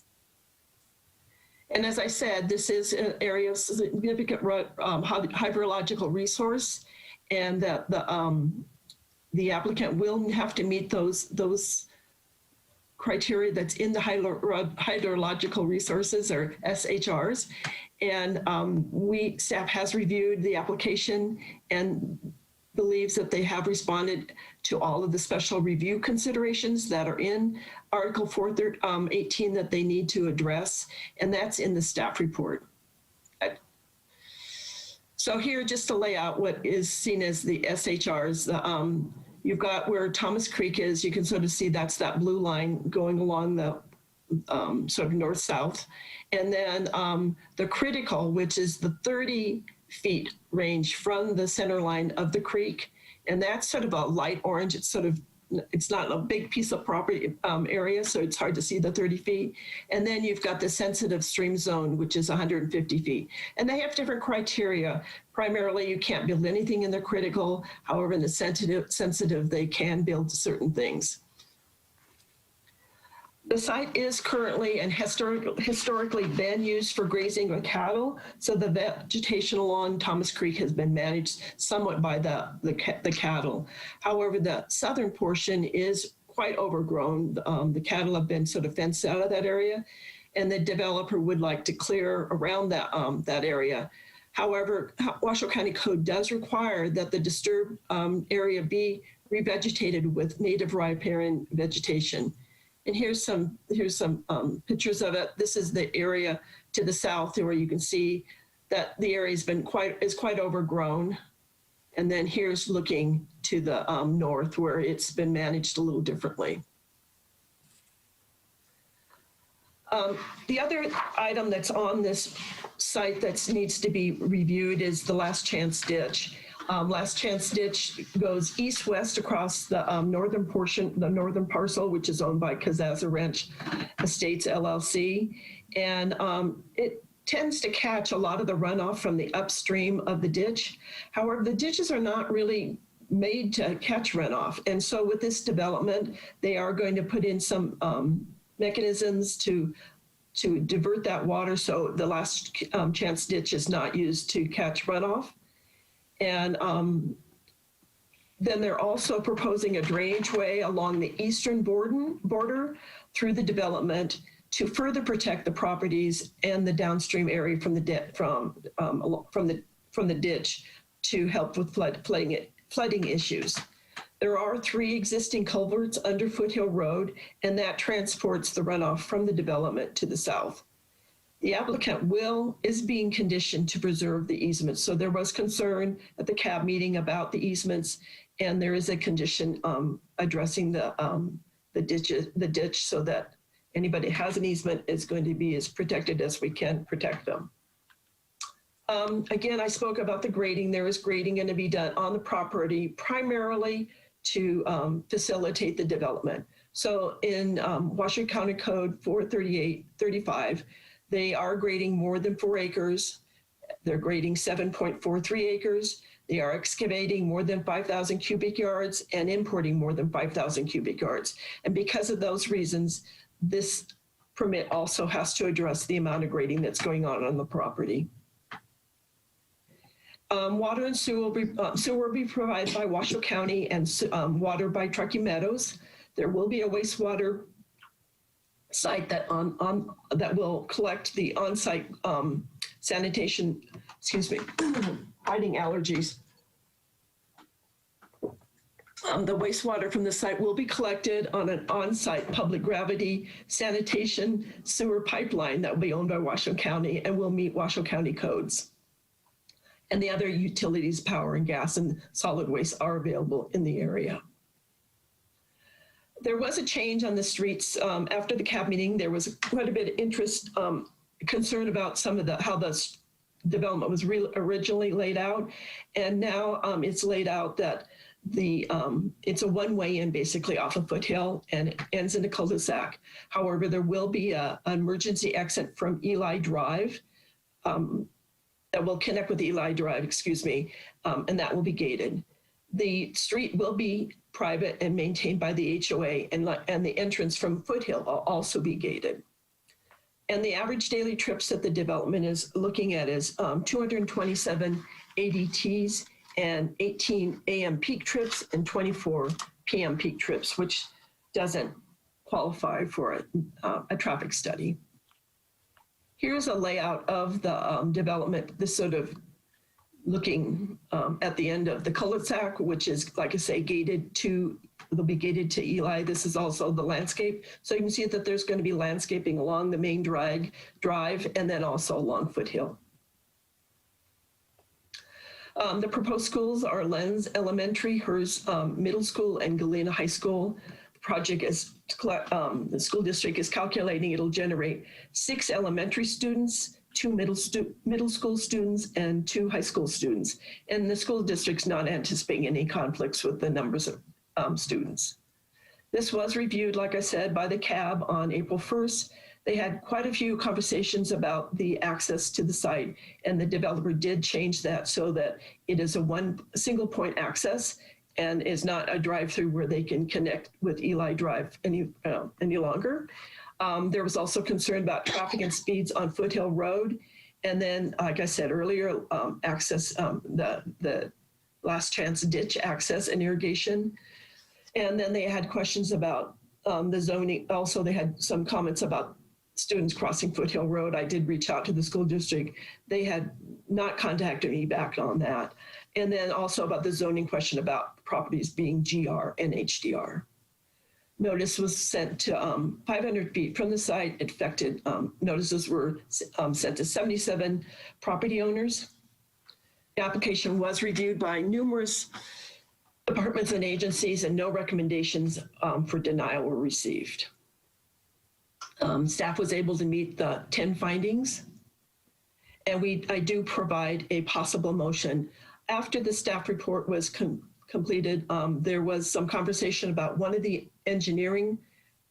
And as I said, this is an area of significant hydrological resource, and that the applicant will have to meet those criteria that's in the hydrological resources, or SHRs. And staff has reviewed the application and believes that they have responded to all of the special review considerations that are in Article 418 that they need to address, and that's in the staff report. So here, just to lay out what is seen as the SHRs, you've got where Thomas Creek is. You can sort of see that's that blue line going along the sort of north-south. And then the critical, which is the 30 feet range from the center line of the creek. And that's sort of a light orange. It's not a big piece of property area, so it's hard to see the 30 feet. And then you've got the sensitive stream zone, which is 150 feet. And they have different criteria. Primarily, you can't build anything in the critical. However, in the sensitive, they can build certain things. The site is currently and historically been used for grazing of cattle, so the vegetation along Thomas Creek has been managed somewhat by the cattle. However, the southern portion is quite overgrown. The cattle have been sort of fenced out of that area, and the developer would like to clear around that area. However, Washoe County Code does require that the disturbed area be revegetated with native riparian vegetation. And here's some pictures of it. This is the area to the south where you can see that the area is quite overgrown. And then here's looking to the north where it's been managed a little differently. The other item that's on this site that needs to be reviewed is the last chance ditch. Last chance ditch goes east-west across the northern portion, the northern parcel, which is owned by Kazaza Ranch Estates LLC. And it tends to catch a lot of the runoff from the upstream of the ditch. However, the ditches are not really made to catch runoff. And so with this development, they are going to put in some mechanisms to divert that water so the last chance ditch is not used to catch runoff. And then they're also proposing a drainage way along the eastern border through the development to further protect the properties and the downstream area from the ditch to help with flooding issues. There are 3 existing culverts under Foothill Road, and that transports the runoff from the development to the south. The applicant is being conditioned to preserve the easements. So there was concern at the CAB meeting about the easements, and there is a condition addressing the ditch so that anybody that has an easement is going to be as protected as we can protect them. Again, I spoke about the grading. There is grading going to be done on the property primarily to facilitate the development. So in Washoe County Code 438-35, they are grading more than 4 acres. They're grading 7.43 acres. They are excavating more than 5,000 cubic yards and importing more than 5,000 cubic yards. And because of those reasons, this permit also has to address the amount of grading that's going on the property. Water and sewer will be provided by Washoe County and water by Truckee Meadows. There will be a wastewater site that will collect the on-site sanitation, fighting allergies. The wastewater from the site will be collected on an on-site public gravity sanitation sewer pipeline that will be owned by Washoe County and will meet Washoe County codes. And the other utilities, power and gas and solid waste, are available in the area. there was a change on the streets after the CAB meeting. There was quite a bit of interest, concern about some of how the development was originally laid out, and now it's laid out that it's a one-way in basically off of Foothill, and it ends in a cul-de-sac. However, there will be an emergency exit from Eli Drive that will connect with Eli Drive, and that will be gated. The street will be private and maintained by the HOA, and the entrance from Foothill will also be gated. And the average daily trips that the development is looking at is 227 ADTs and 18 AM peak trips and 24 PM peak trips, which doesn't qualify for a traffic study. Here's a layout of the development, this sort of looking at the end of the cul-de-sac, which is, like I say, they'll be gated to Eli. This is also the landscape. So you can see that there's going to be landscaping along the main drive and then also along Foothill. The proposed schools are Lenz Elementary, Hers Middle School, and Galena High School. The project is, the school district is calculating it'll generate 6 elementary students, 2 middle school students, and 2 high school students. And the school district's not anticipating any conflicts with the numbers of students. This was reviewed, like I said, by the CAB on April 1st. They had quite a few conversations about the access to the site, and the developer did change that so that it is a single point access and is not a drive-through where they can connect with Eli Drive any longer. There was also concern about traffic and speeds on Foothill Road. And then, like I said earlier, access, the last chance ditch access and irrigation. And then they had questions about the zoning. Also, they had some comments about students crossing Foothill Road. I did reach out to the school district. They had not contacted me back on that. And then also about the zoning question about properties being GR and HDR. Notice was sent to 500 feet from the site. Affected notices were sent to 77 property owners. The application was reviewed by numerous departments and agencies, and no recommendations for denial were received. Staff was able to meet the 10 findings, and I do provide a possible motion. After the staff report was completed, there was some conversation about one of the engineering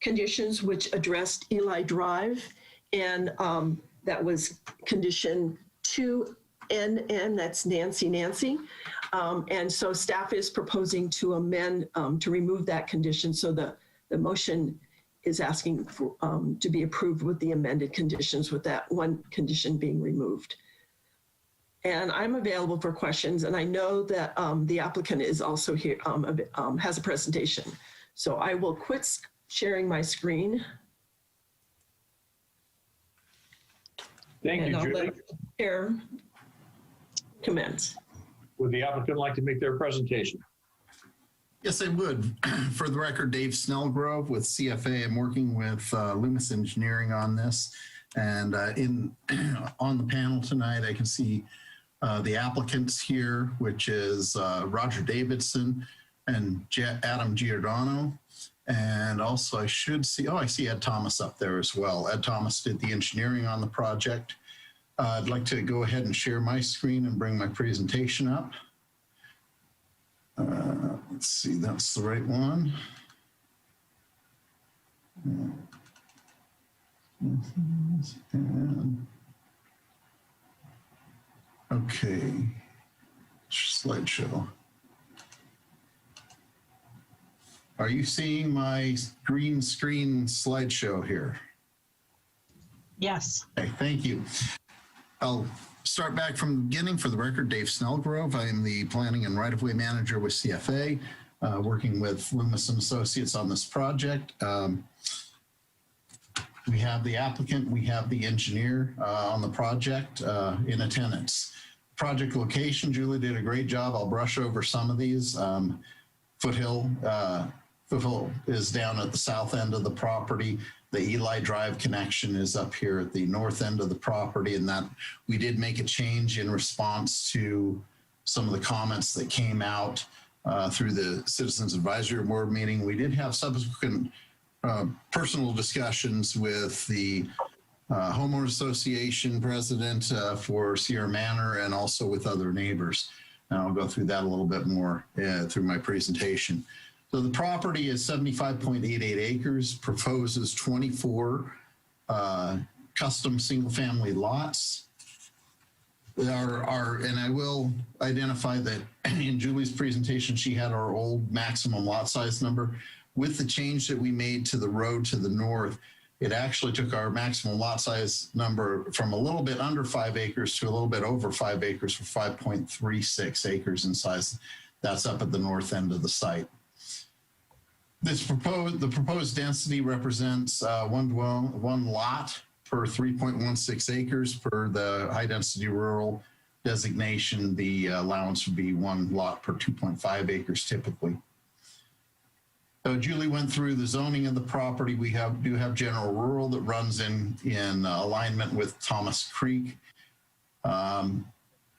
conditions which addressed Eli Drive, and that was condition 2NN, that's Nancy. And so staff is proposing to amend, to remove that condition. So the motion is asking for, to be approved with the amended conditions, with that one condition being removed. And I'm available for questions, and I know that the applicant is also here, has a presentation. So I will quit sharing my screen. Thank you, Julie. Let Chair commence. Would the applicant like to make their presentation? Yes, I would. For the record, Dave Snellgrove with CFA. I'm working with Loomis Engineering on this. And on the panel tonight, I can see the applicants here, which is Roger Davidson and Adam Giordano. And also I should see, I see Ed Thomas up there as well. Ed Thomas did the engineering on the project. I'd like to go ahead and share my screen and bring my presentation up. Let's see, that's the right one. And, okay, slideshow. Are you seeing my green screen slideshow here? Yes. Okay, thank you. I'll start back from the beginning. For the record, Dave Snellgrove. I am the planning and right-of-way manager with CFA, working with Loomis and Associates on this project. We have the applicant, we have the engineer on the project in attendance. Project location, Julie did a great job. I'll brush over some of these. Foothill is down at the south end of the property. The Eli Drive connection is up here at the north end of the property, and that we did make a change in response to some of the comments that came out through the Citizens Advisory Board meeting. We did have subsequent personal discussions with the homeowner association president for Sierra Manor and also with other neighbors. And I'll go through that a little bit more through my presentation. So the property is 75.88 acres, proposes 24 custom single-family lots. And I will identify that in Julie's presentation, she had our old maximum lot size number. With the change that we made to the road to the north, it actually took our maximum lot size number from a little bit under 5 acres to a little bit over 5 acres for 5.36 acres in size. That's up at the north end of the site. The proposed density represents one lot per 3.16 acres per the high density rural designation. The allowance would be 1 lot per 2.5 acres typically. So Julie went through the zoning of the property. We do have general rural that runs in alignment with Thomas Creek.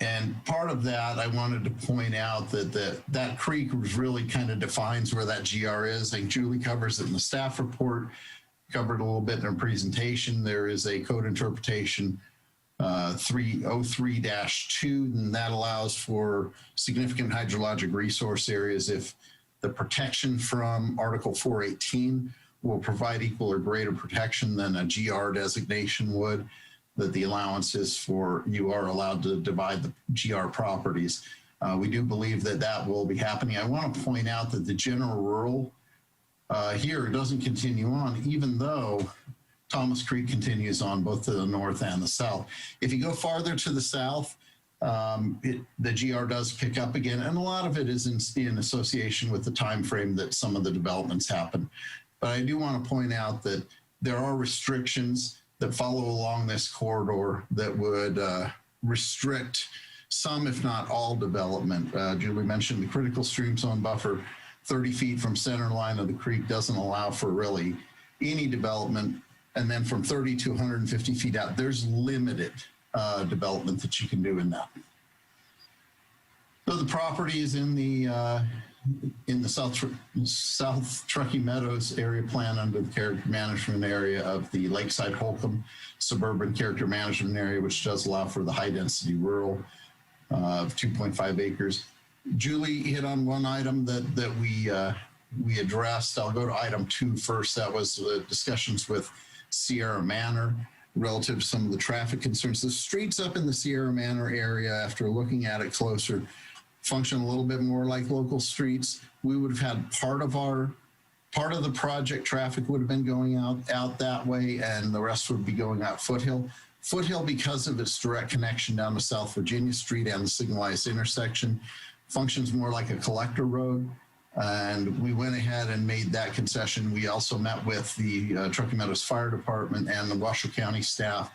And part of that, I wanted to point out that creek was really kind of defines where that GR is. I think Julie covers it in the staff report, covered a little bit in her presentation. There is a code interpretation 303-2, and that allows for significant hydrologic resource areas if the protection from Article 418 will provide equal or greater protection than a GR designation would, that the allowance is for, you are allowed to divide the GR properties. We do believe that that will be happening. I want to point out that the general rural here doesn't continue on, even though Thomas Creek continues on both to the north and the south. If you go farther to the south, the GR does pick up again, and a lot of it is in association with the time frame that some of the developments happen. But I do want to point out that there are restrictions that follow along this corridor that would restrict some, if not all, development. Julie mentioned the critical stream zone buffer, 30 feet from center line of the creek doesn't allow for really any development. And then from 30 to 150 feet out, there's limited development that you can do in that. So the property is in the South Truckee Meadows area plan under the character management area of the Lakeside Holcomb suburban character management area, which does allow for the high density rural of 2.5 acres. Julie hit on one item that we addressed. I'll go to item 2 first. That was the discussions with Sierra Manor relative to some of the traffic concerns. The streets up in the Sierra Manor area, after looking at it closer, function a little bit more like local streets. We would have had part of the project traffic would have been going out that way, and the rest would be going out Foothill. Foothill, because of its direct connection down to South Virginia Street and the signalized intersection, functions more like a collector road. And we went ahead and made that concession. We also met with the Truckee Meadows Fire Department and the Washoe County staff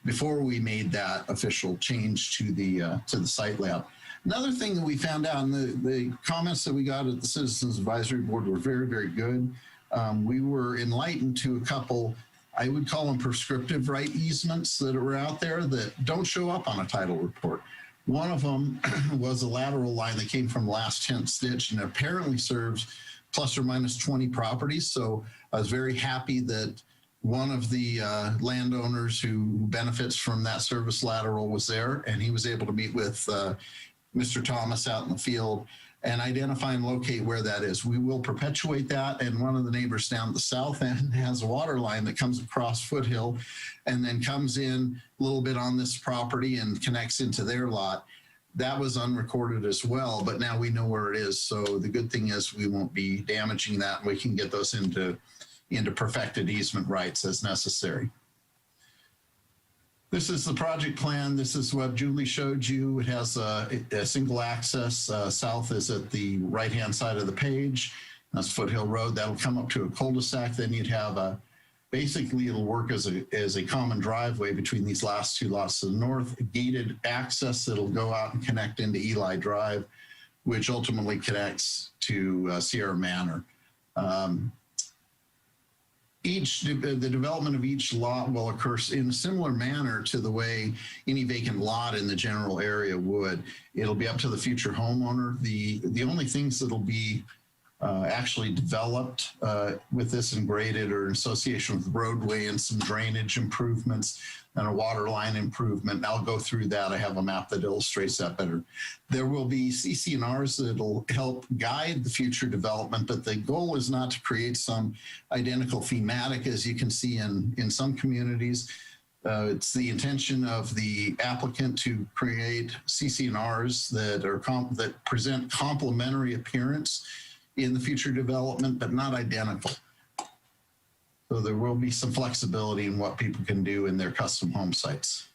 before we made that official change to the site layout. Another thing that we found out, and the comments that we got at the Citizens Advisory Board were very, very good. We were enlightened to a couple, I would call them prescriptive right easements that were out there that don't show up on a title report. One of them was a lateral line that came from last 10th stitch and apparently serves plus or minus 20 properties. So I was very happy that one of the landowners who benefits from that service lateral was there, and he was able to meet with Mr. Thomas out in the field and identify and locate where that is. We will perpetuate that, and one of the neighbors down at the south end has a water line that comes across Foothill and then comes in a little bit on this property and connects into their lot. That was unrecorded as well, but now we know where it is. So the good thing is we won't be damaging that, and we can get those into perfected easement rights as necessary. This is the project plan. This is what Julie showed you. It has a single access. South is at the right-hand side of the page. That's Foothill Road. That'll come up to a cul-de-sac. Then you'd have basically it'll work as a common driveway between these last 2 lots to the north, a gated access that'll go out and connect into Eli Drive, which ultimately connects to Sierra Manor. the development of each lot will occur in a similar manner to the way any vacant lot in the general area would. It'll be up to the future homeowner. The only things that'll be actually developed with this and graded or in association with roadway and some drainage improvements and a water line improvement. And I'll go through that. I have a map that illustrates that better. There will be CC&Rs that'll help guide the future development, but the goal is not to create some identical thematic as you can see in some communities. It's the intention of the applicant to create CC&Rs that present complementary appearance in the future development, but not identical. So there will be some flexibility in what people can do in their custom home sites.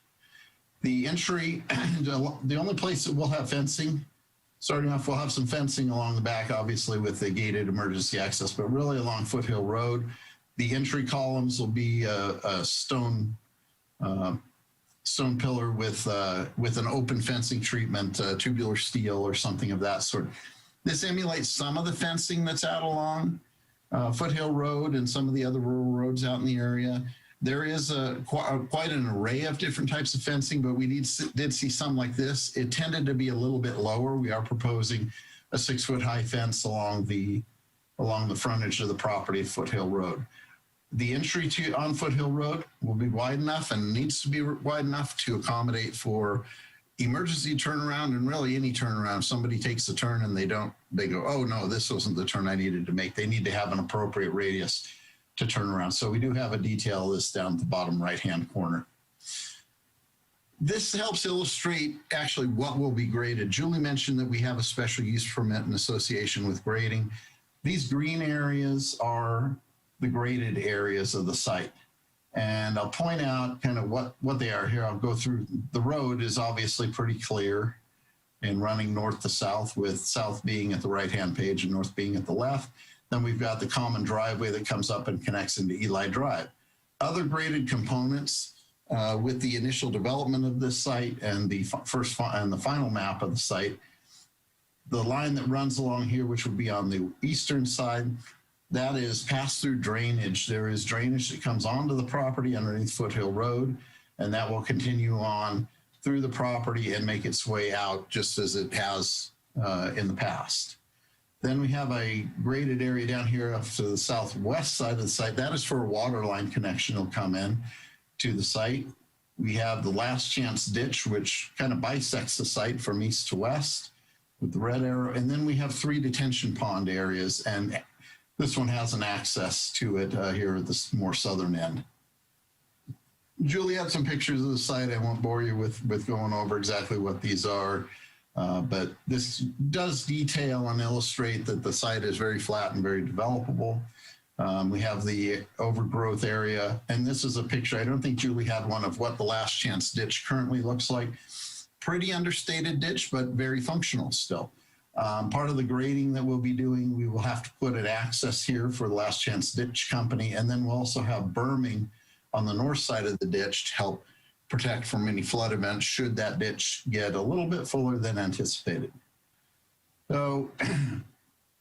The entry, the only place that we'll have fencing, starting off, we'll have some fencing along the back, obviously with the gated emergency access, but really along Foothill Road. The entry columns will be a stone pillar with an open fencing treatment, tubular steel or something of that sort. This emulates some of the fencing that's out along Foothill Road and some of the other rural roads out in the area. There is quite an array of different types of fencing, but we did see some like this. It tended to be a little bit lower. We are proposing a 6-foot high fence along the frontage of the property of Foothill Road. The entry on Foothill Road will be wide enough and needs to be wide enough to accommodate for emergency turnaround and really any turnaround. If somebody takes a turn and they go, oh no, this wasn't the turn I needed to make. They need to have an appropriate radius to turn around. So we do have a detail of this down at the bottom right-hand corner. This helps illustrate actually what will be graded. Julie mentioned that we have a special use permit in association with grading. These green areas are the graded areas of the site. And I'll point out kind of what they are here. I'll go through. The road is obviously pretty clear and running north to south, with south being at the right-hand page and north being at the left. Then we've got the common driveway that comes up and connects into Eli Drive. Other graded components with the initial development of this site and the final map of the site, the line that runs along here, which would be on the eastern side, that is pass-through drainage. There is drainage that comes onto the property underneath Foothill Road, and that will continue on through the property and make its way out just as it has in the past. Then we have a graded area down here up to the southwest side of the site. That is for a water line connection. It'll come in to the site. We have the last chance ditch, which kind of bisects the site from east to west with the red arrow. And then we have 3 detention pond areas, and this one has an access to it here at the more southern end. Julie had some pictures of the site. I won't bore you with going over exactly what these are, but this does detail and illustrate that the site is very flat and very developable. We have the overgrowth area, and this is a picture. I don't think Julie had one of what the last chance ditch currently looks like. Pretty understated ditch, but very functional still. Part of the grading that we'll be doing, we will have to put an access here for the Last Chance Ditch Company, and then we'll also have berming on the north side of the ditch to help protect from any flood events should that ditch get a little bit fuller than anticipated. So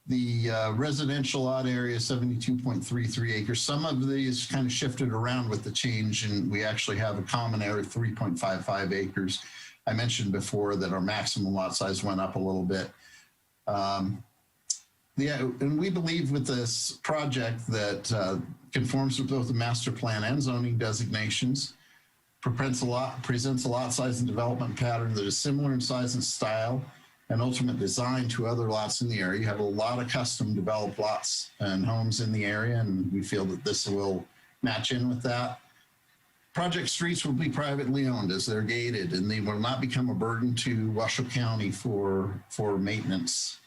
the residential lot area, 72.33 acres. Some of these kind of shifted around with the change, and we actually have a common area of 3.55 acres. I mentioned before that our maximum lot size went up a little bit. And we believe with this project that conforms with both the master plan and zoning designations, presents a lot size and development pattern that is similar in size and style and ultimate design to other lots in the area. You have a lot of custom developed lots and homes in the area, and we feel that this will match in with that. Project streets will be privately owned as they're gated, and they will not become a burden to Washoe County for maintenance.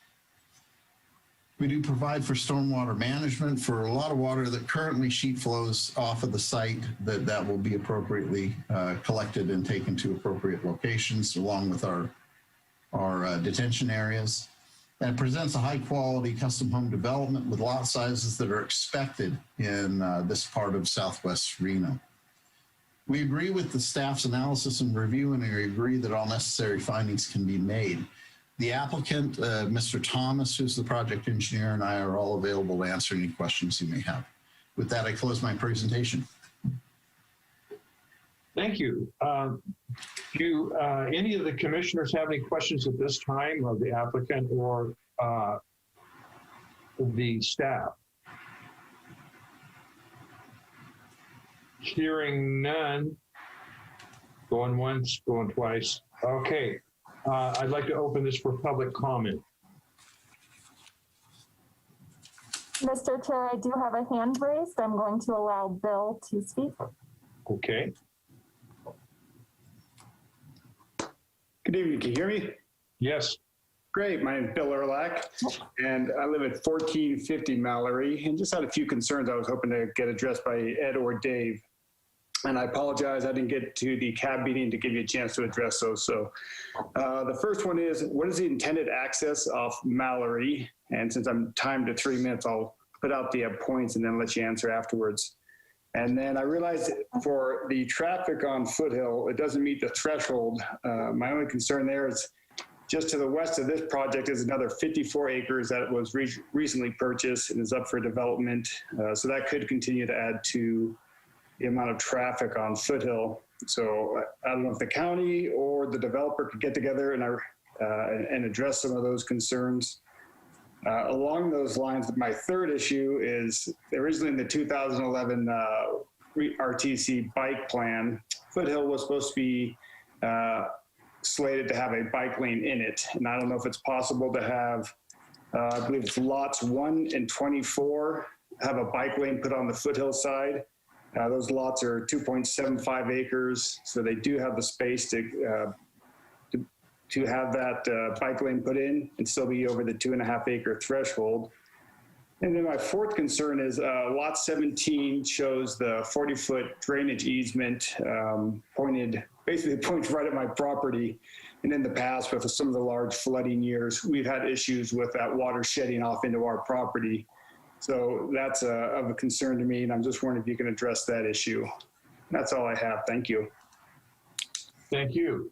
We do provide for stormwater management for a lot of water that currently sheet flows off of the site, that will be appropriately collected and taken to appropriate locations along with our detention areas. And it presents a high quality custom home development with lot sizes that are expected in this part of Southwest Reno. We agree with the staff's analysis and review, and we agree that all necessary findings can be made. The applicant, Mr. Thomas, who's the project engineer, and I are all available to answer any questions you may have. With that, I close my presentation. Thank you. Do any of the commissioners have any questions at this time of the applicant or the staff? Hearing none. Going once, going twice. Okay. I'd like to open this for public comment. Mr. Chair, I do have a hand raised. I'm going to allow Bill to speak. Okay. Good evening, can you hear me? Yes. Great, my name is Bill Erlach, and I live at 1450 Mallory, and just had a few concerns I was hoping to get addressed by Ed or Dave. And I apologize, I didn't get to the CAB meeting to give you a chance to address those. So the first one is, what is the intended access off Mallory? And since I'm timed to 3 minutes, I'll put out the points and then let you answer afterwards. And then I realized for the traffic on Foothill, it doesn't meet the threshold. My only concern there is just to the west of this project is another 54 acres that was recently purchased and is up for development. So that could continue to add to the amount of traffic on Foothill. So I don't know if the county or the developer could get together and address some of those concerns. Along those lines, my third issue is originally in the 2011 RTC bike plan, Foothill was supposed to be slated to have a bike lane in it. And I don't know if it's possible to have, I believe it's lots 1 and 24, have a bike lane put on the Foothill side. Those lots are 2.75 acres, so they do have the space to have that bike lane put in and still be over the 2.5 acre threshold. And then my fourth concern is lot 17 shows the 40-foot drainage easement basically points right at my property. And in the past, with some of the large flooding years, we've had issues with that water shedding off into our property. So that's of a concern to me, and I'm just wondering if you can address that issue. That's all I have. Thank you. Thank you.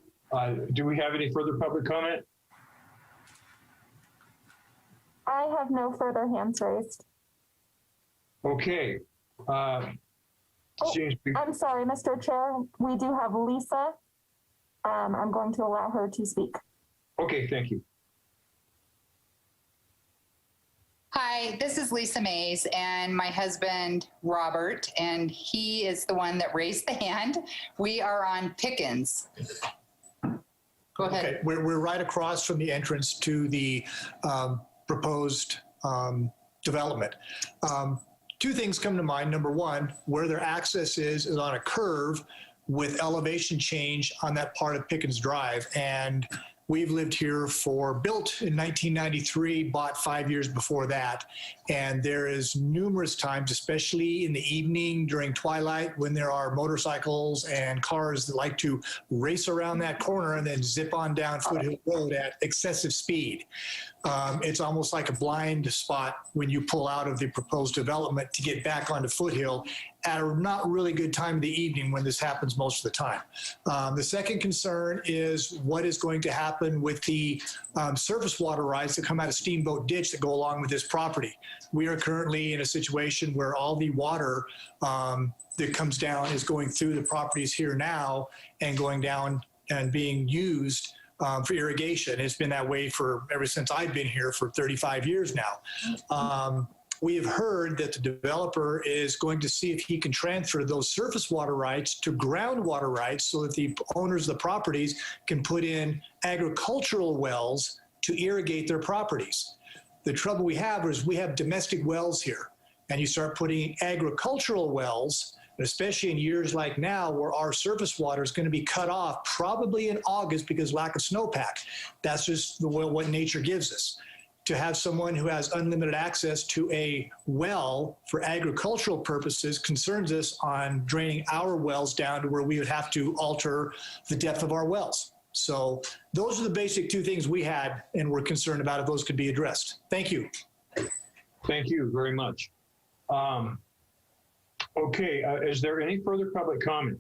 Do we have any further public comment? I have no further hands raised. Okay. I'm sorry, Mr. Chair. We do have Lisa. I'm going to allow her to speak. Okay, thank you. Hi, this is Lisa Mays and my husband, Robert, and he is the one that raised the hand. We are on Pickens. Go ahead. Okay, we're right across from the entrance to the proposed development. Two things come to mind. Number one, where their access is on a curve with elevation change on that part of Pickens Drive. And we've lived here built in 1993, bought 5 years before that. And there is numerous times, especially in the evening during twilight, when there are motorcycles and cars that like to race around that corner and then zip on down Foothill Road at excessive speed. It's almost like a blind spot when you pull out of the proposed development to get back onto Foothill at a not really good time of the evening when this happens most of the time. The second concern is what is going to happen with the surface water rights that come out of Steamboat Ditch that go along with this property. We are currently in a situation where all the water that comes down is going through the properties here now and going down and being used for irrigation. It's been that way ever since I've been here for 35 years now. We have heard that the developer is going to see if he can transfer those surface water rights to groundwater rights so that the owners of the properties can put in agricultural wells to irrigate their properties. The trouble we have is we have domestic wells here, and you start putting agricultural wells, especially in years like now where our surface water is going to be cut off probably in August because lack of snowpack. That's just what nature gives us. To have someone who has unlimited access to a well for agricultural purposes concerns us on draining our wells down to where we would have to alter the depth of our wells. So those are the basic two things we had and we're concerned about if those could be addressed. Thank you. Thank you very much. Okay, is there any further public comment?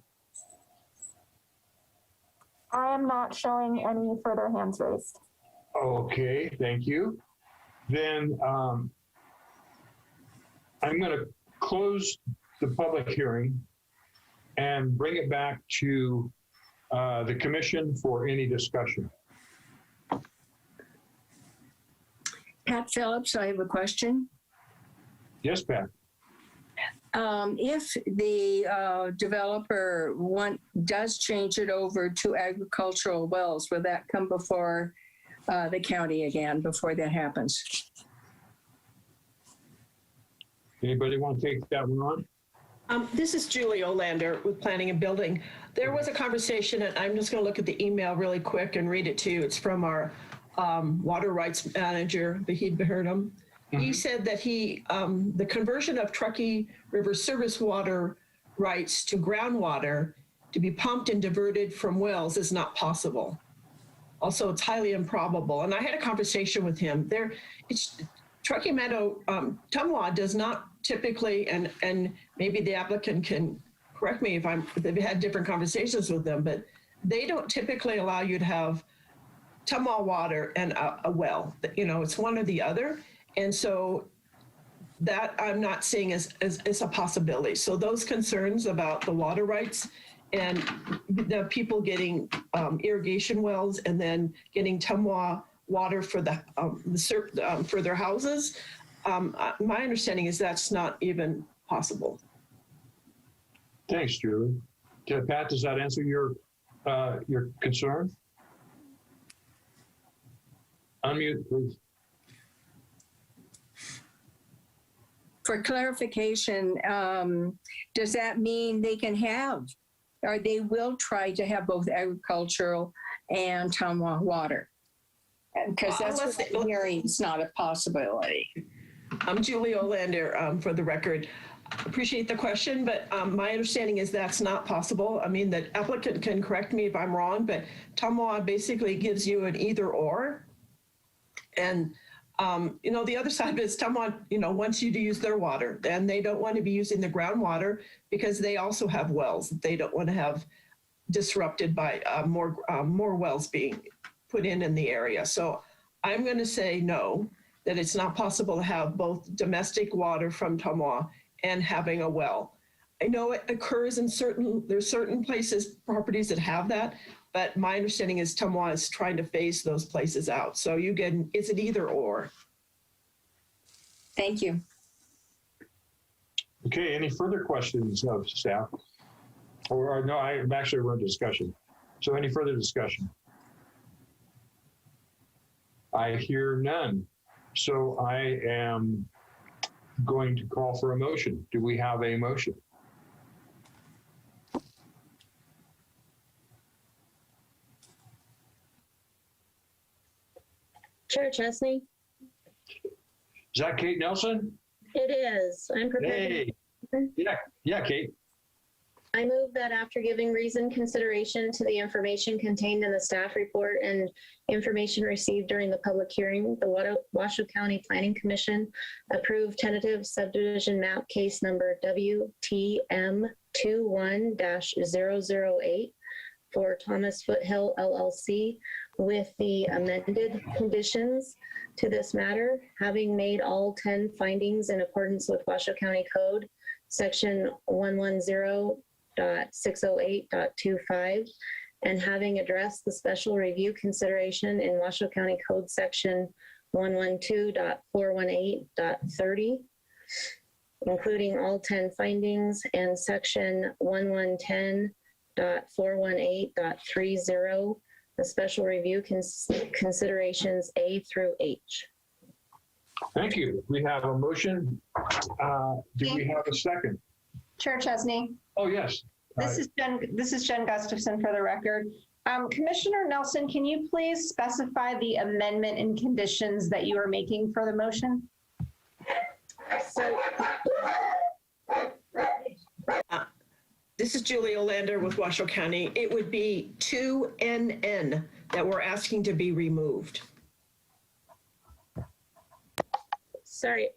I am not showing any further hands raised. Okay, thank you. Then I'm going to close the public hearing and bring it back to the commission for any discussion. Pat Phillips, I have a question. Yes, Pat. If the developer does change it over to agricultural wells, will that come before the county again before that happens? Anybody want to take that one on? This is Julie Olander with Planning and Building. There was a conversation, and I'm just going to look at the email really quick and read it to you. It's from our water rights manager, Vahid Beherdam. He said that the conversion of Truckee River service water rights to groundwater to be pumped and diverted from wells is not possible. Also, it's highly improbable. And I had a conversation with him. Truckee Meadow, Tumwa does not typically, and maybe the applicant can correct me if they've had different conversations with them, but they don't typically allow you to have Tumwa water and a well. It's one or the other. And so that I'm not seeing as a possibility. So those concerns about the water rights and the people getting irrigation wells and then getting Tumwa water for for their houses, my understanding is that's not even possible. Thanks, Julie. Pat, does that answer your concern? Unmute, please. For clarification, does that mean they can have, or they will try to have both agricultural and Tumwa water? Because that's what I'm hearing is not a possibility. I'm Julie Olander, for the record. Appreciate the question, but my understanding is that's not possible. I mean, the applicant can correct me if I'm wrong, but Tumwa basically gives you an either or. And the other side is Tumwa, wants you to use their water, and they don't want to be using the groundwater because they also have wells that they don't want to have disrupted by more wells being put in the area. So I'm going to say no, that it's not possible to have both domestic water from Tumwa and having a well. I know it occurs in there's certain places, properties that have that, but my understanding is Tumwa is trying to phase those places out. So it's an either or. Thank you. Okay, any further questions of staff? Or no, I'm actually running discussion. So any further discussion? I hear none. So I am going to call for a motion. Do we have a motion? Chair Chesney? Is that Kate Nelson? It is. I'm prepared. Hey. Yeah, Kate. I move that after giving reasoned consideration to the information contained in the staff report and information received during the public hearing, the Washoe County Planning Commission approved tentative subdivision map case number WTM21-008 for Thomas Foothill LLC with the amended conditions to this matter, having made all 10 findings in accordance with Washoe County Code, section 110.608.25, and having addressed the special review consideration in Washoe County Code section 112.418.30, including all 10 findings, and section 1110.418.30, the special review considerations A through H. Thank you. We have a motion. Do we have a second? Chair Chesney. Oh, yes. This is Jen Gustafson for the record. Commissioner Nelson, can you please specify the amendment and conditions that you are making for the motion? So, this is Julie Olander with Washoe County. It would be 2NN that we're asking to be removed. Sorry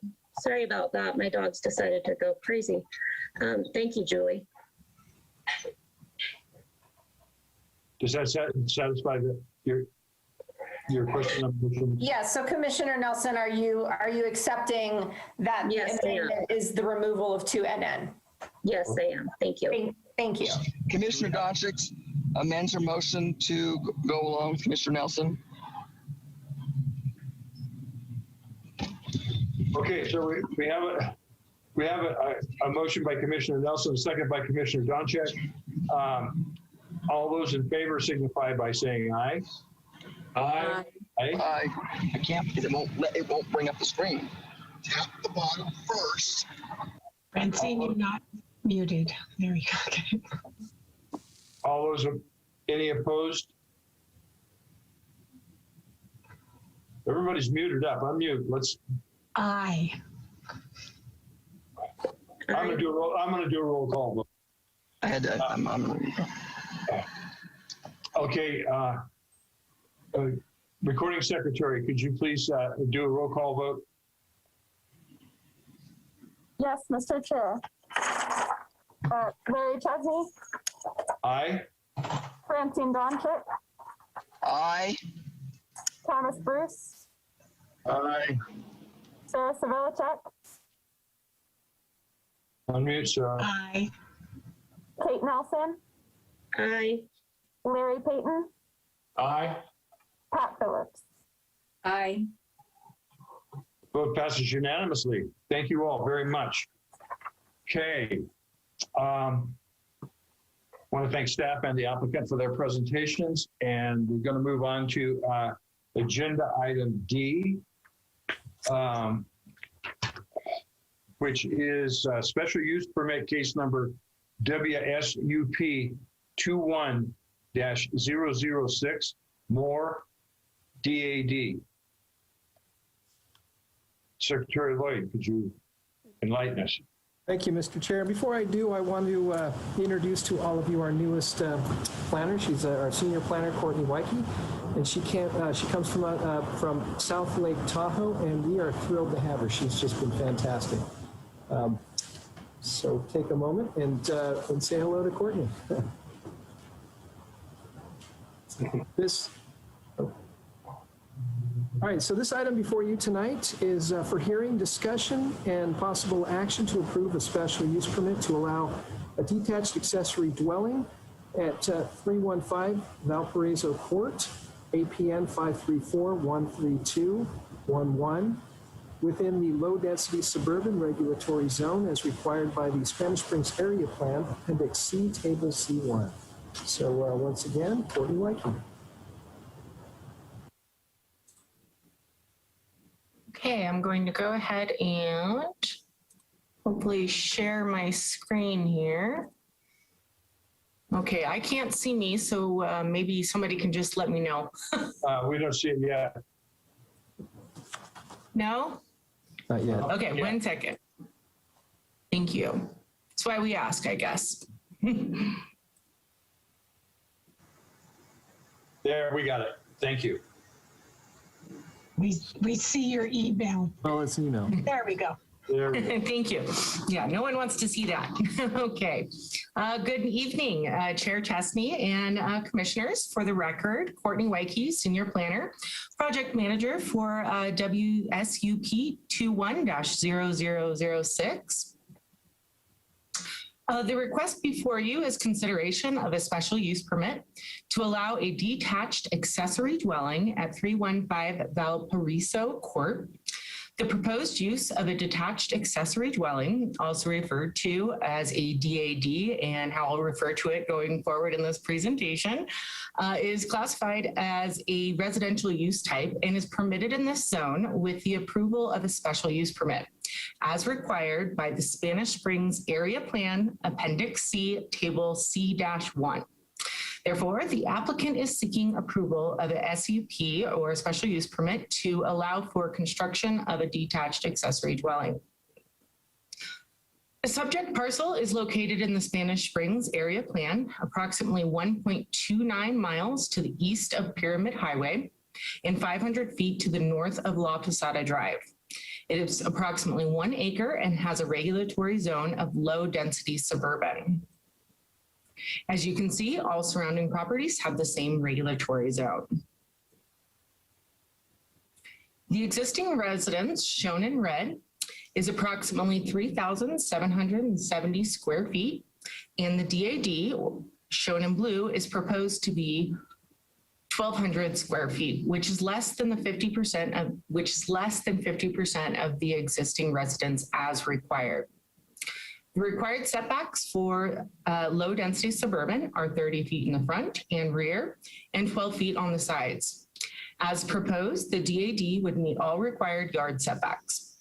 about that. My dogs decided to go crazy. Thank you, Julie. Does that satisfy your? your question on motion? Yes, so Commissioner Nelson, are you accepting that the Yes, I am. amendment is the removal of 2NN? Yes, I am. Thank you. Thank you. Commissioner Donchik amends her motion to go along with Commissioner Nelson. Okay, so we have a motion by Commissioner Nelson, a second by Commissioner Donchik. All those in favor signify by saying aye. Aye. Aye. Aye. I can't because it won't bring up the screen. Tap the bottom first. Francine, you're not muted. There you go. Okay. All those, any opposed? Everybody's muted up. Unmute. Let's. Aye. I'm gonna do a roll call vote. I had to. Okay. Recording secretary, could you please do a roll call vote? Yes, Mr. Chair. Larry Chesney, Aye. Francine Donchik, Aye. Thomas Bruce, Aye. Sarah Savilicek, Unmute, Sarah. Aye. Kate Nelson, Aye. Larry Payton, Aye. Pat Phillips. Aye. Vote passes unanimously. Thank you all very much. Okay. Want to thank staff and the applicant for their presentations, and we're going to move on to agenda item D, which is special use permit case number WSUP 21-006, more DAD. Secretary Lloyd, could you enlighten us? Thank you, Mr. Chair. Before I do, I want to introduce to all of you our newest planner. She's our senior planner, Courtney Wyke, and she comes from South Lake Tahoe, and we are thrilled to have her. She's just been fantastic. So take a moment and say hello to Courtney. All right, so this item before you tonight is for hearing, discussion, and possible action to approve a special use permit to allow a detached accessory dwelling at 315 Valparaiso Court, APN 534-13211, within the low-density suburban regulatory zone as required by the Spanish Springs Area Plan, Appendix C, Table C1. So once again, Courtney Wyke. Okay, I'm going to go ahead and hopefully share my screen here. Okay, I can't see me, so maybe somebody can just let me know. We don't see it yet. No? Not yet. Okay, Yeah. 1 second. Thank you. That's why we ask, I guess. There, we got it. Thank you. We see your email. Well, it's email. There we go. There we go. Thank you. Yeah, no one wants to see that. Okay. Good evening, Chair Chesney and commissioners. For the record, Courtney Wyke, Senior Planner, Project Manager for WSUP 21-0006. The request before you is consideration of a special use permit to allow a detached accessory dwelling at 315 Valparaiso Court. The proposed use of a detached accessory dwelling, also referred to as a DAD, and how I'll refer to it going forward in this presentation, is classified as a residential use type and is permitted in this zone with the approval of a special use permit, as required by the Spanish Springs Area Plan, Appendix C, Table C-1. Therefore, the applicant is seeking approval of a SUP or a special use permit to allow for construction of a detached accessory dwelling. The subject parcel is located in the Spanish Springs Area Plan, approximately 1.29 miles to the east of Pyramid Highway and 500 feet to the north of La Posada Drive. It is approximately 1 acre and has a regulatory zone of low density suburban. As you can see, all surrounding properties have the same regulatory zone. The existing residence, shown in red, is approximately 3,770 square feet, and the DAD, shown in blue, is proposed to be 1,200 square feet, which is less than 50% of the existing residence as required. The required setbacks for low-density suburban are 30 feet in the front and rear and 12 feet on the sides. As proposed, the DAD would meet all required yard setbacks.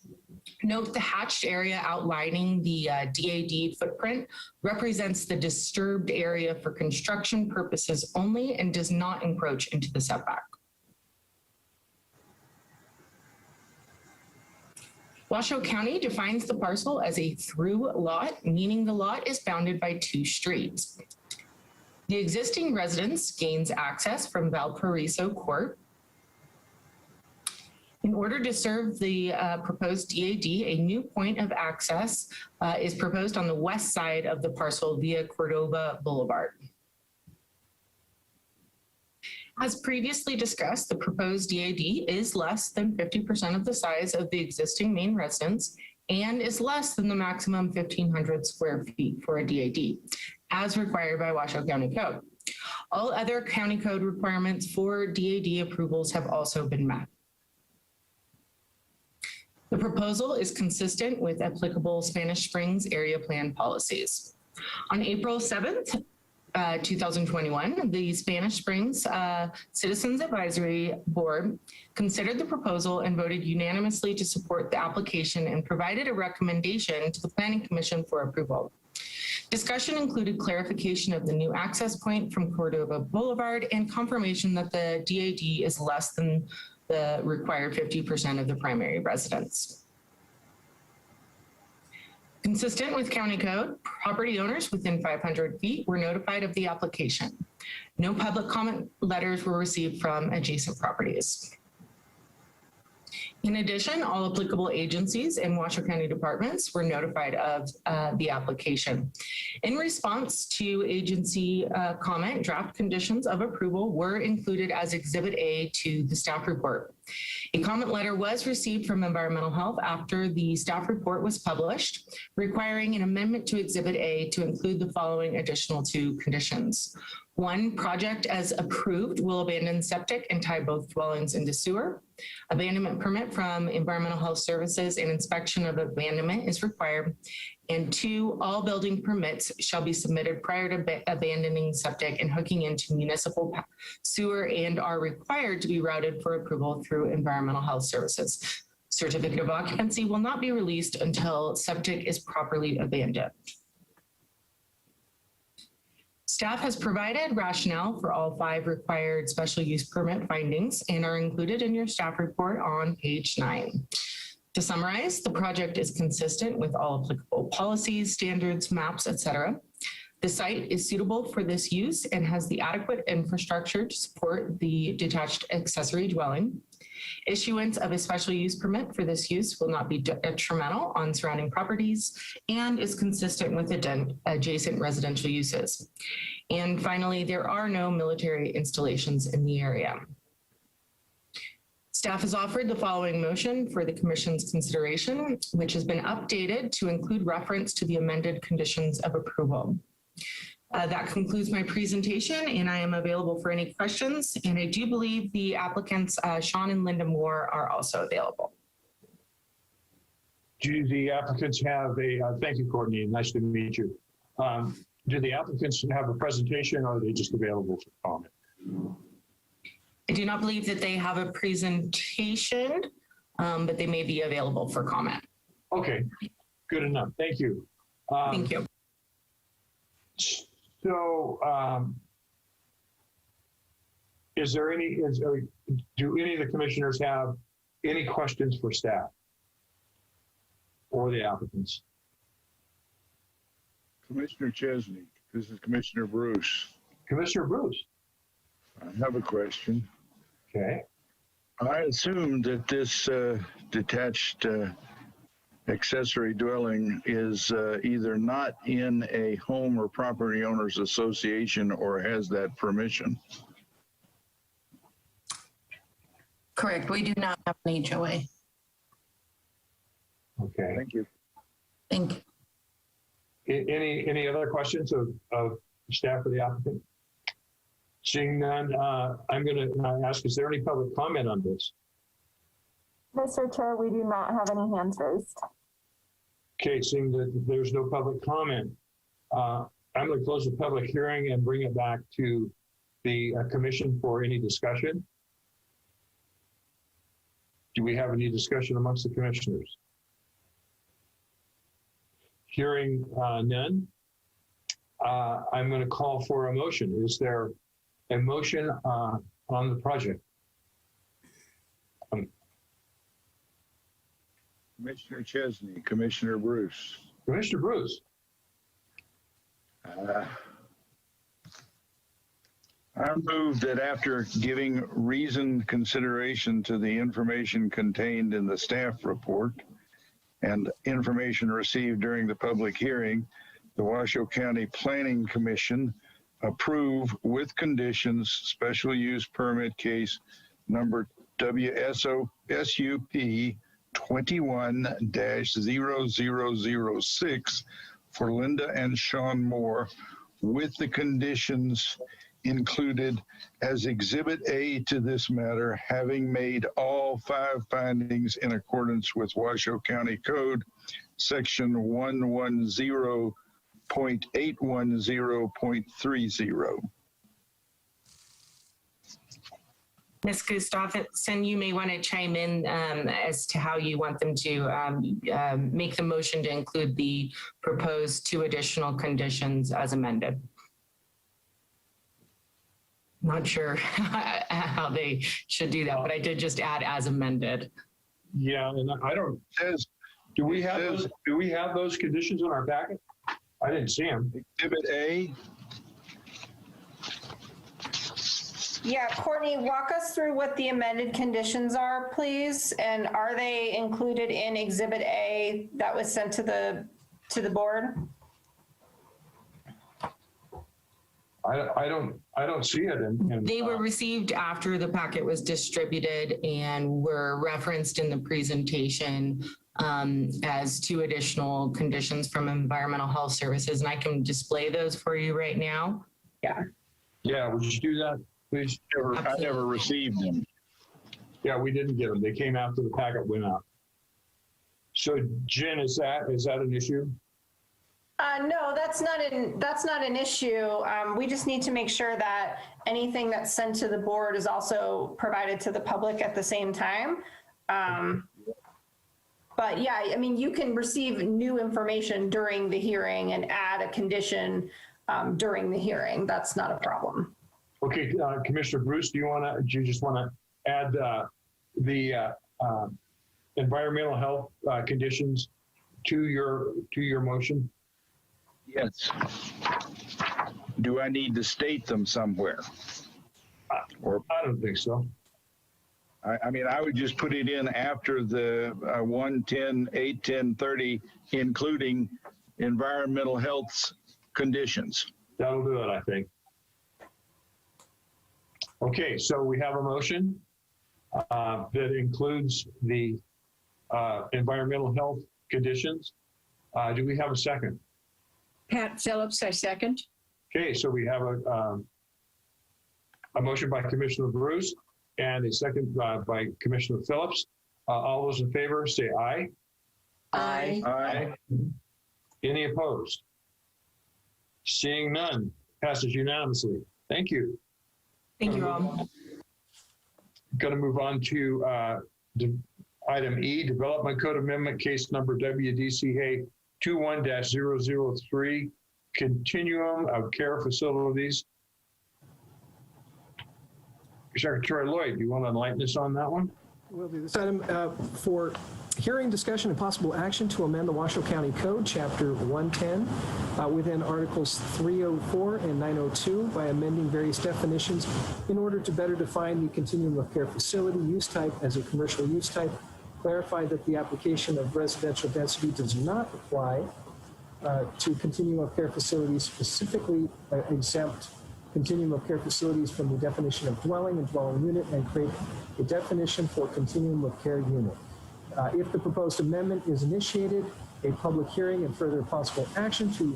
Note the hatched area outlining the DAD footprint represents the disturbed area for construction purposes only and does not encroach into the setback. Washoe County defines the parcel as a through lot, meaning the lot is bounded by 2 streets. The existing residence gains access from Valparaiso Court. In order to serve the proposed DAD, a new point of access is proposed on the west side of the parcel via Cordova Boulevard. As previously discussed, the proposed DAD is less than 50% of the size of the existing main residence and is less than the maximum 1,500 square feet for a DAD, as required by Washoe County Code. All other county code requirements for DAD approvals have also been met. The proposal is consistent with applicable Spanish Springs area plan policies. On April 7th, 2021, the Spanish Springs Citizens Advisory Board considered the proposal and voted unanimously to support the application and provided a recommendation to the Planning Commission for approval. Discussion included clarification of the new access point from Cordova Boulevard and confirmation that the DAD is less than the required 50% of the primary residence. Consistent with county code, property owners within 500 feet were notified of the application. No public comment letters were received from adjacent properties. In addition, all applicable agencies and Washoe County departments were notified of the application. In response to agency comment, draft conditions of approval were included as Exhibit A to the staff report. A comment letter was received from Environmental Health after the staff report was published, requiring an amendment to Exhibit A to include the following additional 2 conditions. 1, project as approved will abandon septic and tie both dwellings into sewer. Abandonment permit from Environmental Health Services and inspection of abandonment is required. And 2, all building permits shall be submitted prior to abandoning septic and hooking into municipal sewer and are required to be routed for approval through Environmental Health Services. Certificate of occupancy will not be released until septic is properly abandoned. Staff has provided rationale for all 5 required special use permit findings and are included in your staff report on page 9. To summarize, the project is consistent with all applicable policies, standards, maps, etc. The site is suitable for this use and has the adequate infrastructure to support the detached accessory dwelling. Issuance of a special use permit for this use will not be detrimental on surrounding properties and is consistent with adjacent residential uses. And finally, there are no military installations in the area. Staff has offered the following motion for the Commission's consideration, which has been updated to include reference to the amended conditions of approval. That concludes my presentation, and I am available for any questions. And I do believe the applicants, Sean and Linda Moore, are also available. Do the applicants have a, thank you, Courtney, nice to meet you. Do the applicants have a presentation or are they just available for comment? I do not believe that they have a presentation, but they may be available for comment. Okay, good enough. Thank you. Thank you. So, do any of the commissioners have any questions for staff or the applicants? Commissioner Chesney, this is Commissioner Bruce. Commissioner Bruce. I have a question. Okay. I assume that this detached accessory dwelling is either not in a home or property owners association or has that permission. Correct. We do not have an HOA. Okay. Thank you. Thank you. Any other questions of staff or the applicant? Seeing none, I'm going to ask, is there any public comment on this? Mr. Chair, we do not have any hands raised. Okay, seeing that there's no public comment, I'm going to close the public hearing and bring it back to the commission for any discussion. Do we have any discussion amongst the commissioners? Hearing none, I'm going to call for a motion. Is there a motion on the project? Commissioner Chesney, Commissioner Bruce. Commissioner Bruce. I move that after giving reasoned consideration to the information contained in the staff report and information received during the public hearing, the Washoe County Planning Commission approve with conditions special use permit case number WSUP 21-0006 for Linda and Sean Moore, with the conditions included as Exhibit A to this matter, having made all 5 findings in accordance with Washoe County Code, Section 110.810.30. Ms. Gustafson, you may want to chime in as to how you want them to make the motion to include the proposed 2 additional conditions as amended. Not sure how they should do that, but I did just add as amended. Yeah, and I don't. Do we have those conditions in our packet? I didn't see them. Exhibit A. Yeah, Courtney, walk us through what the amended conditions are, please. And are they included in Exhibit A that was sent to the board? I don't see it. They were received after the packet was distributed and were referenced in the presentation as 2 additional conditions from Environmental Health Services. And I can display those for you right now. Yeah. Yeah, would you do that, please? I never received them. Yeah, we didn't get them. They came after the packet went out. So Jen, is that an issue? No, that's not an issue. We just need to make sure that anything that's sent to the board is also provided to the public at the same time. But yeah, I mean, you can receive new information during the hearing and add a condition during the hearing. That's not a problem. Okay, Commissioner Bruce, do you just want to add the environmental health conditions to your motion? Yes. Do I need to state them somewhere? Or I don't think so. I mean, I would just put it in after the 110, 810, 30, including environmental health conditions. That'll do it, I think. Okay, so we have a motion that includes the environmental health conditions. Do we have a second? Pat Phillips, I second. Okay, so we have a motion by Commissioner Bruce and a second by Commissioner Phillips. All those in favor say aye. Aye. Aye. Any opposed? Seeing none, passes unanimously. Thank you. Thank you, Rob. Going to move on to item E, Development Code Amendment Case Number WDCA 21-003, Continuum of Care Facilities. Secretary Lloyd, do you want to enlighten us on that one? Will do. This item for hearing, discussion, and possible action to amend the Washoe County Code, Chapter 110, within Articles 304 and 902 by amending various definitions in order to better define the continuum of care facility use type as a commercial use type, clarify that the application of residential density does not apply to continuum of care facilities, specifically exempt continuum of care facilities from the definition of dwelling and dwelling unit and create a definition for continuum of care unit. If the proposed amendment is initiated, a public hearing and further possible action to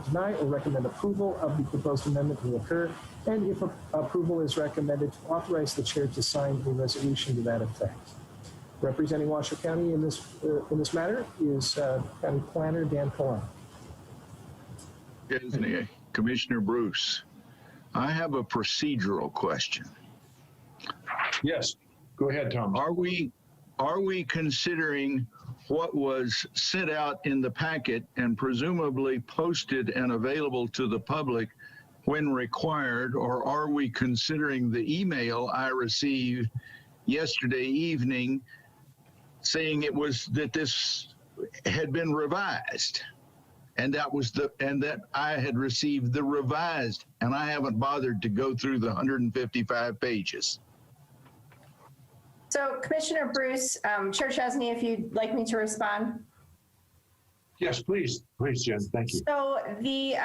deny or recommend approval of the proposed amendment will occur. And if approval is recommended, to authorize the chair to sign a resolution to that effect. Representing Washoe County in this matter is County Planner Dan Pullen. Commissioner Bruce, I have a procedural question. Yes, go ahead, Tom. Are we considering what was sent out in the packet and presumably posted and available to the public when required, or are we considering the email I received yesterday evening saying it was that this had been revised, and that I had received the revised, and I haven't bothered to go through the 155 pages. So Commissioner Bruce, Chair Chesney, if you'd like me to respond. Yes, please, Jen, thank you. So the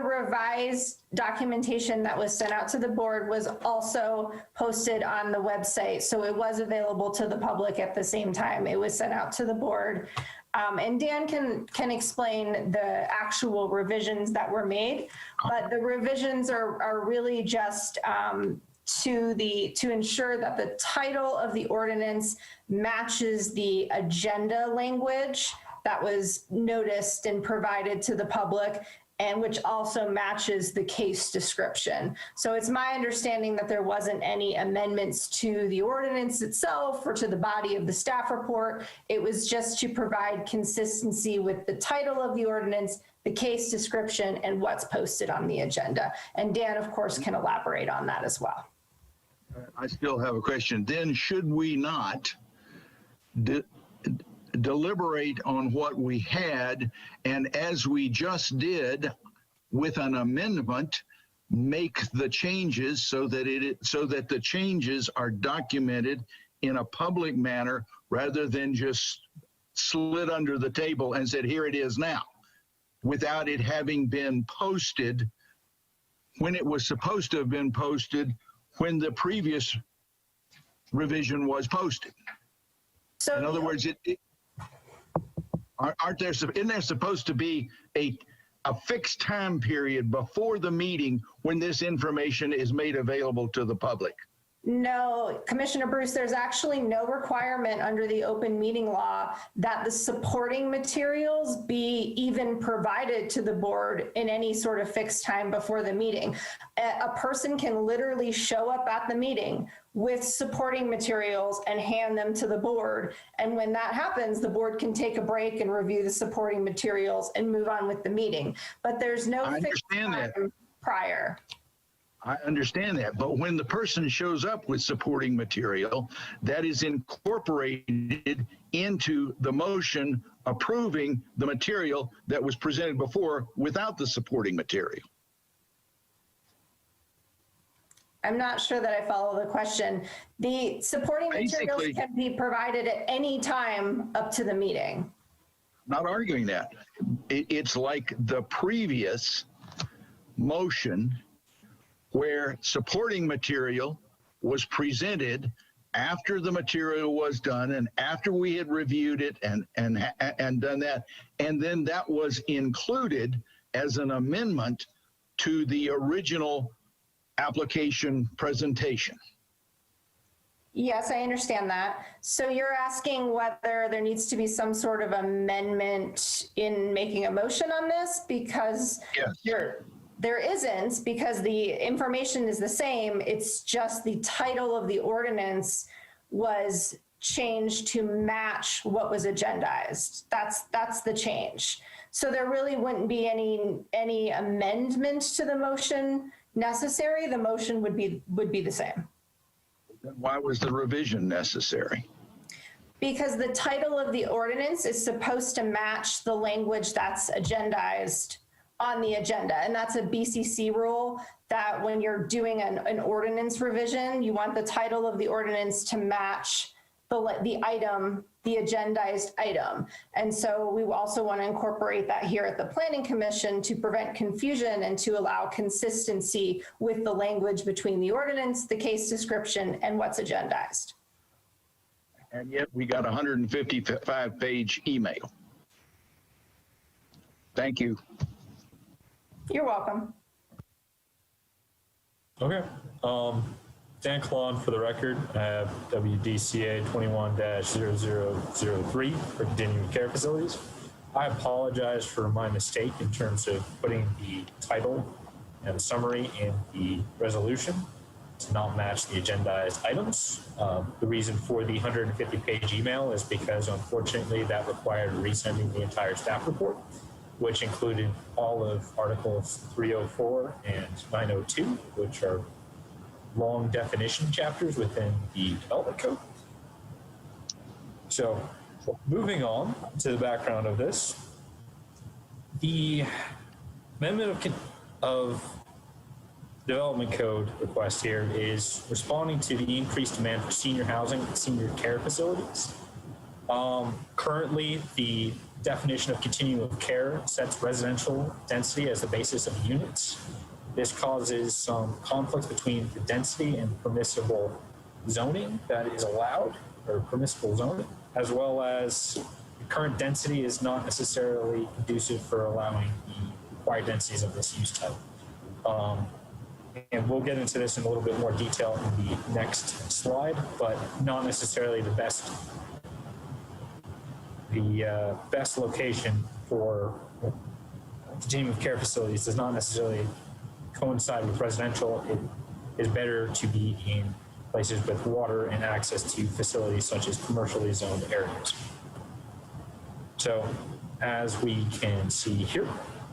revised documentation that was sent out to the board was also posted on the website. So it was available to the public at the same time. It was sent out to the board. And Dan can explain the actual revisions that were made, but the revisions are really just to ensure that the title of the ordinance matches the agenda language that was noticed and provided to the public, and which also matches the case description. So it's my understanding that there wasn't any amendments to the ordinance itself or to the body of the staff report. It was just to provide consistency with the title of the ordinance, the case description, and what's posted on the agenda. And Dan, of course, can elaborate on that as well. I still have a question. Then should we not deliberate on what we had, and as we just did with an amendment, make the changes so that the changes are documented in a public manner rather than just slid under the table and said, here it is now, without it having been posted when it was supposed to have been posted when the previous revision was posted. So in other words, isn't there supposed to be a fixed time period before the meeting when this information is made available to the public? No, Commissioner Bruce, there's actually no requirement under the open meeting law that the supporting materials be even provided to the board in any sort of fixed time before the meeting. A person can literally show up at the meeting with supporting materials and hand them to the board. And when that happens, the board can take a break and review the supporting materials and move on with the meeting. But there's no fixed time prior. I understand that, but when the person shows up with supporting material, that is incorporated into the motion approving the material that was presented before without the supporting material. I'm not sure that I follow the question. The supporting materials can be provided at any time up to the meeting. Not arguing that. It's like the previous motion where supporting material was presented after the material was done and after we had reviewed it and done that, and then that was included as an amendment to the original application presentation. Yes, I understand that. So you're asking whether there needs to be some sort of amendment in making a motion on this? Because there isn't, because the information is the same. It's just the title of the ordinance was changed to match what was agendized. That's the change. So there really wouldn't be any amendment to the motion necessary. The motion would be the same. Then why was the revision necessary? Because the title of the ordinance is supposed to match the language that's agendized on the agenda. And that's a BCC rule that when you're doing an ordinance revision, you want the title of the ordinance to match the item, the agendized item. And so we also want to incorporate that here at the Planning Commission to prevent confusion and to allow consistency with the language between the ordinance, the case description, and what's agendized. And yet we got a 155-page email. Thank you. You're welcome. Okay. Dan Klon for the record. I have WDCA 21-0003 for continuing care facilities. I apologize for my mistake in terms of putting the title and summary in the resolution to not match the agendized items. The reason for the 150-page email is because, unfortunately, that required resending the entire staff report, which included all of Articles 304 and 902, which are long definition chapters within the development code. So moving on to the background of this, the amendment of development code request here is responding to the increased demand for senior housing and senior care facilities. Currently, the definition of continuum of care sets residential density as the basis of units. This causes some conflict between the density and permissible zoning that is allowed, or permissible zoning, as well as the current density is not necessarily conducive for allowing the required densities of this use type. And we'll get into this in a little bit more detail in the next slide, but not necessarily the best location for continuum of care facilities does not necessarily coincide with residential. It is better to be in places with water and access to facilities such as commercially zoned areas. So as we can see here,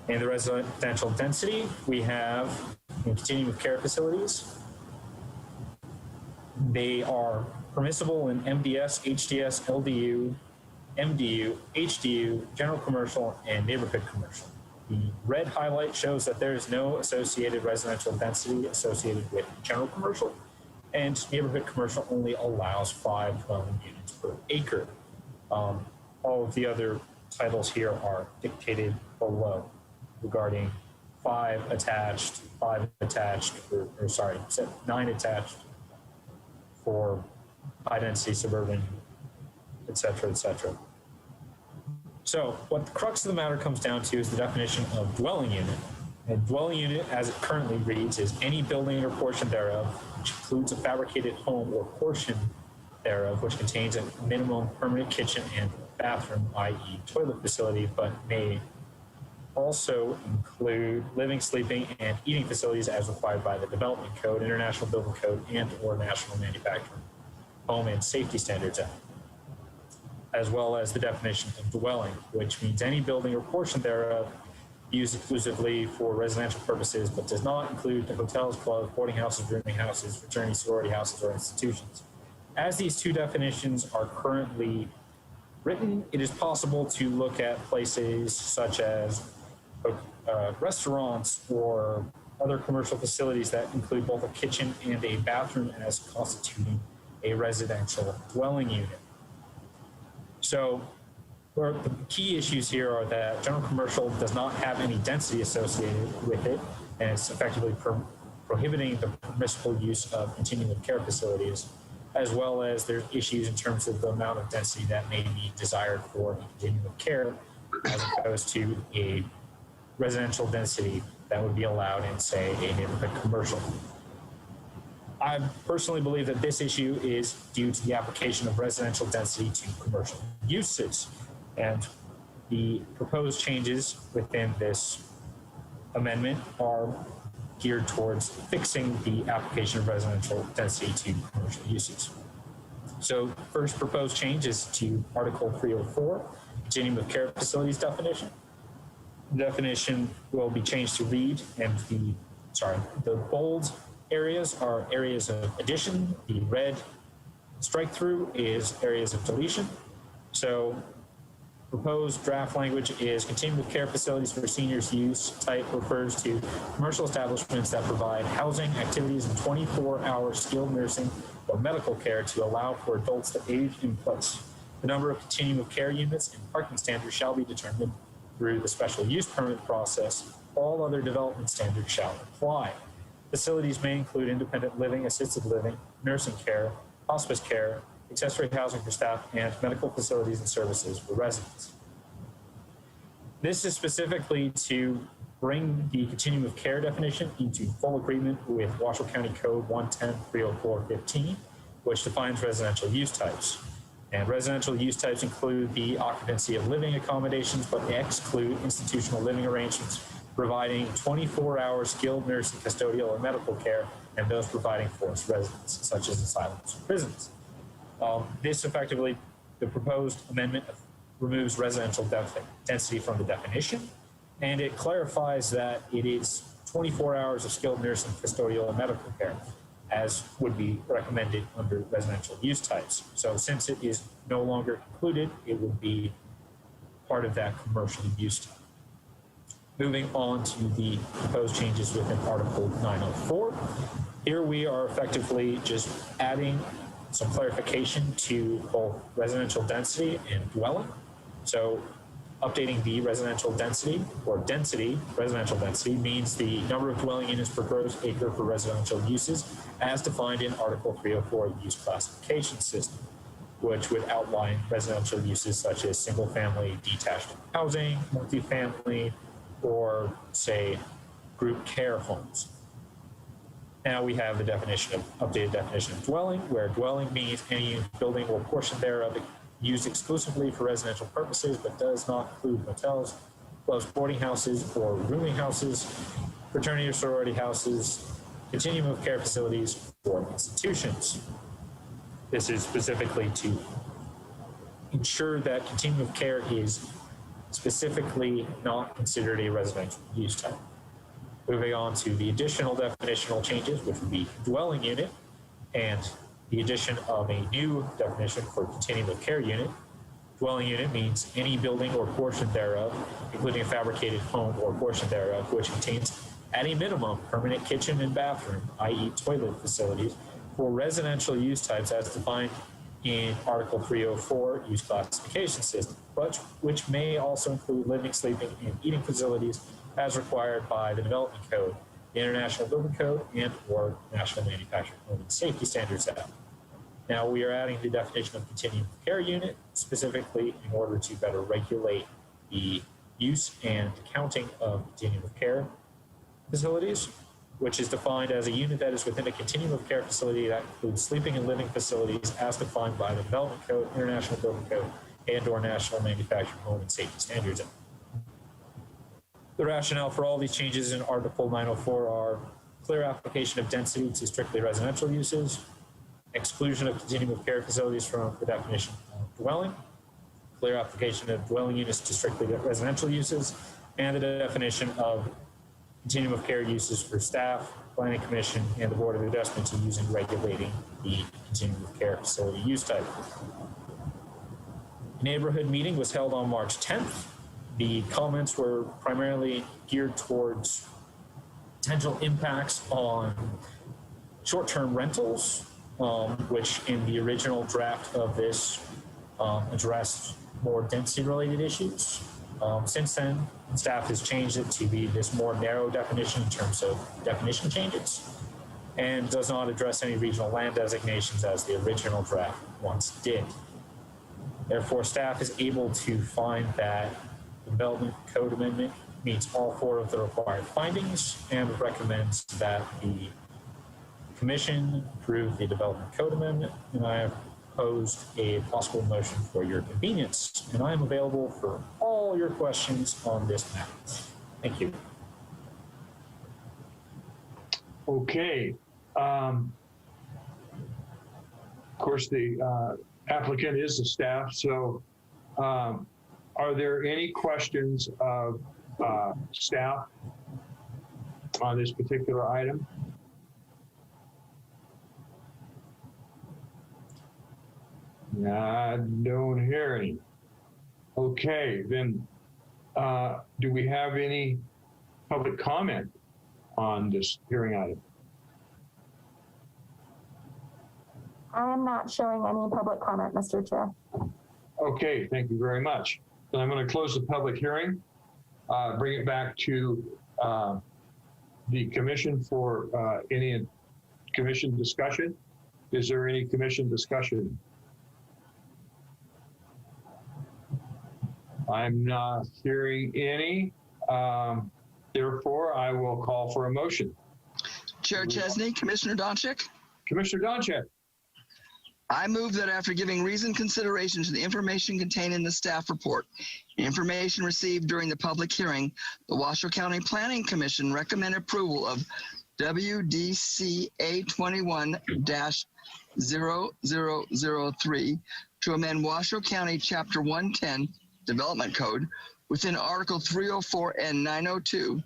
in the residential density, we have in continuum of care facilities, they are permissible in MDS, HDS, LDU, MDU, HDU, general commercial, and neighborhood commercial. The red highlight shows that there is no associated residential density associated with general commercial, and neighborhood commercial only allows 5 dwelling units per acre. All of the other titles here are dictated below regarding 9 attached for high density suburban, et cetera, et cetera. So what the crux of the matter comes down to is the definition of dwelling unit. A dwelling unit, as it currently reads, is any building or portion thereof, which includes a fabricated home or portion thereof, which contains a minimum permanent kitchen and bathroom, i.e. toilet facility, but may also include living, sleeping, and eating facilities as required by the Development Code, International Building Code, and or National Manufacturing Home and Safety Standards Act, as well as the definition of dwelling, which means any building or portion thereof used exclusively for residential purposes, but does not include the hotels, clubs, boarding houses, rooming houses, fraternity, sorority houses, or institutions. As these two definitions are currently written, it is possible to look at places such as restaurants or other commercial facilities that include both a kitchen and a bathroom as constituting a residential dwelling unit. So the key issues here are that general commercial does not have any density associated with it, and it's effectively prohibiting the permissible use of continuum of care facilities, as well as there's issues in terms of the amount of density that may be desired for a continuum of care, as opposed to a residential density that would be allowed in, say, a neighborhood commercial. I personally believe that this issue is due to the application of residential density to commercial uses. And the proposed changes within this amendment are geared towards fixing the application of residential density to commercial uses. So first proposed change is to Article 304, continuum of care facilities definition. The definition will be changed to read, and the bold areas are areas of addition. The red strike through is areas of deletion. So proposed draft language is continuum of care facilities for seniors use type refers to commercial establishments that provide housing, activities, and 24-hour skilled nursing or medical care to allow for adults to age in place. The number of continuum of care units and parking standards shall be determined through the special use permit process. All other development standards shall apply. Facilities may include independent living, assisted living, nursing care, hospice care, accessory housing for staff, and medical facilities and services for residents. This is specifically to bring the continuum of care definition into full agreement with Washoe County Code 110-304-15, which defines residential use types. And residential use types include the occupancy of living accommodations, but exclude institutional living arrangements providing 24-hour skilled nursing, custodial, or medical care, and those providing forced residence, such as asylums or prisons. This effectively, the proposed amendment removes residential density from the definition, and it clarifies that it is 24 hours of skilled nursing, custodial, and medical care, as would be recommended under residential use types. So since it is no longer included, it would be part of that commercial use type. Moving on to the proposed changes within Article 904. Here we are effectively just adding some clarification to both residential density and dwelling. So updating the residential density or density, residential density means the number of dwelling units per gross acre for residential uses as defined in Article 304 use classification system, which would outline residential uses such as single family detached housing, multifamily, or say group care homes. Now we have the definition of updated definition of dwelling, where dwelling means any building or portion thereof used exclusively for residential purposes, but does not include hotels, closed boarding houses or rooming houses, fraternity or sorority houses, continuum of care facilities, or institutions. This is specifically to ensure that continuum of care is specifically not considered a residential use type. Moving on to the additional definitional changes, which would be dwelling unit, and the addition of a new definition for continuum of care unit. Dwelling unit means any building or portion thereof, including a fabricated home or portion thereof, which contains at a minimum permanent kitchen and bathroom, i.e. toilet facilities, for residential use types as defined in Article 304 use classification system, but which may also include living, sleeping, and eating facilities as required by the Development Code, the International Building Code, and or National Manufacturing Home and Safety Standards Act. Now we are adding the definition of continuum of care unit specifically in order to better regulate the use and counting of continuum of care facilities, which is defined as a unit that is within a continuum of care facility that includes sleeping and living facilities as defined by the Development Code, International Building Code, and or National Manufacturing Home and Safety Standards Act. The rationale for all these changes in Article 904 are clear application of density to strictly residential uses, exclusion of continuum of care facilities from the definition of dwelling, clear application of dwelling units to strictly residential uses, and the definition of continuum of care uses for staff, planning commission, and the Board of Adjustment to use in regulating the continuum of care facility use type. A neighborhood meeting was held on March 10th. The comments were primarily geared towards potential impacts on short-term rentals, which in the original draft of this addressed more density-related issues. Since then, staff has changed it to be this more narrow definition in terms of definition changes, and does not address any regional land designations as the original draft once did. Therefore, staff is able to find that the Development Code Amendment meets all four of the required findings and recommends that the Commission approve the Development Code Amendment, and I have proposed a possible motion for your convenience, and I am available for all your questions on this matter. Thank you. Okay. Of course, the applicant is the staff, so are there any questions of staff on this particular item? I don't hear any. Okay, then do we have any public comment on this hearing item? I am not showing any public comment, Mr. Chair. Okay, thank you very much. Then I'm going to close the public hearing, bring it back to the commission for any commission discussion. Is there any commission discussion? I'm not hearing any. Therefore, I will call for a motion. Chair Chesney, Commissioner Donchik. Commissioner Donchik. I move that after giving reasoned consideration to the information contained in the staff report, information received during the public hearing, the Washoe County Planning Commission recommend approval of WDCA 21-0003 to amend Washoe County Chapter 110 Development Code within Article 304 and 902,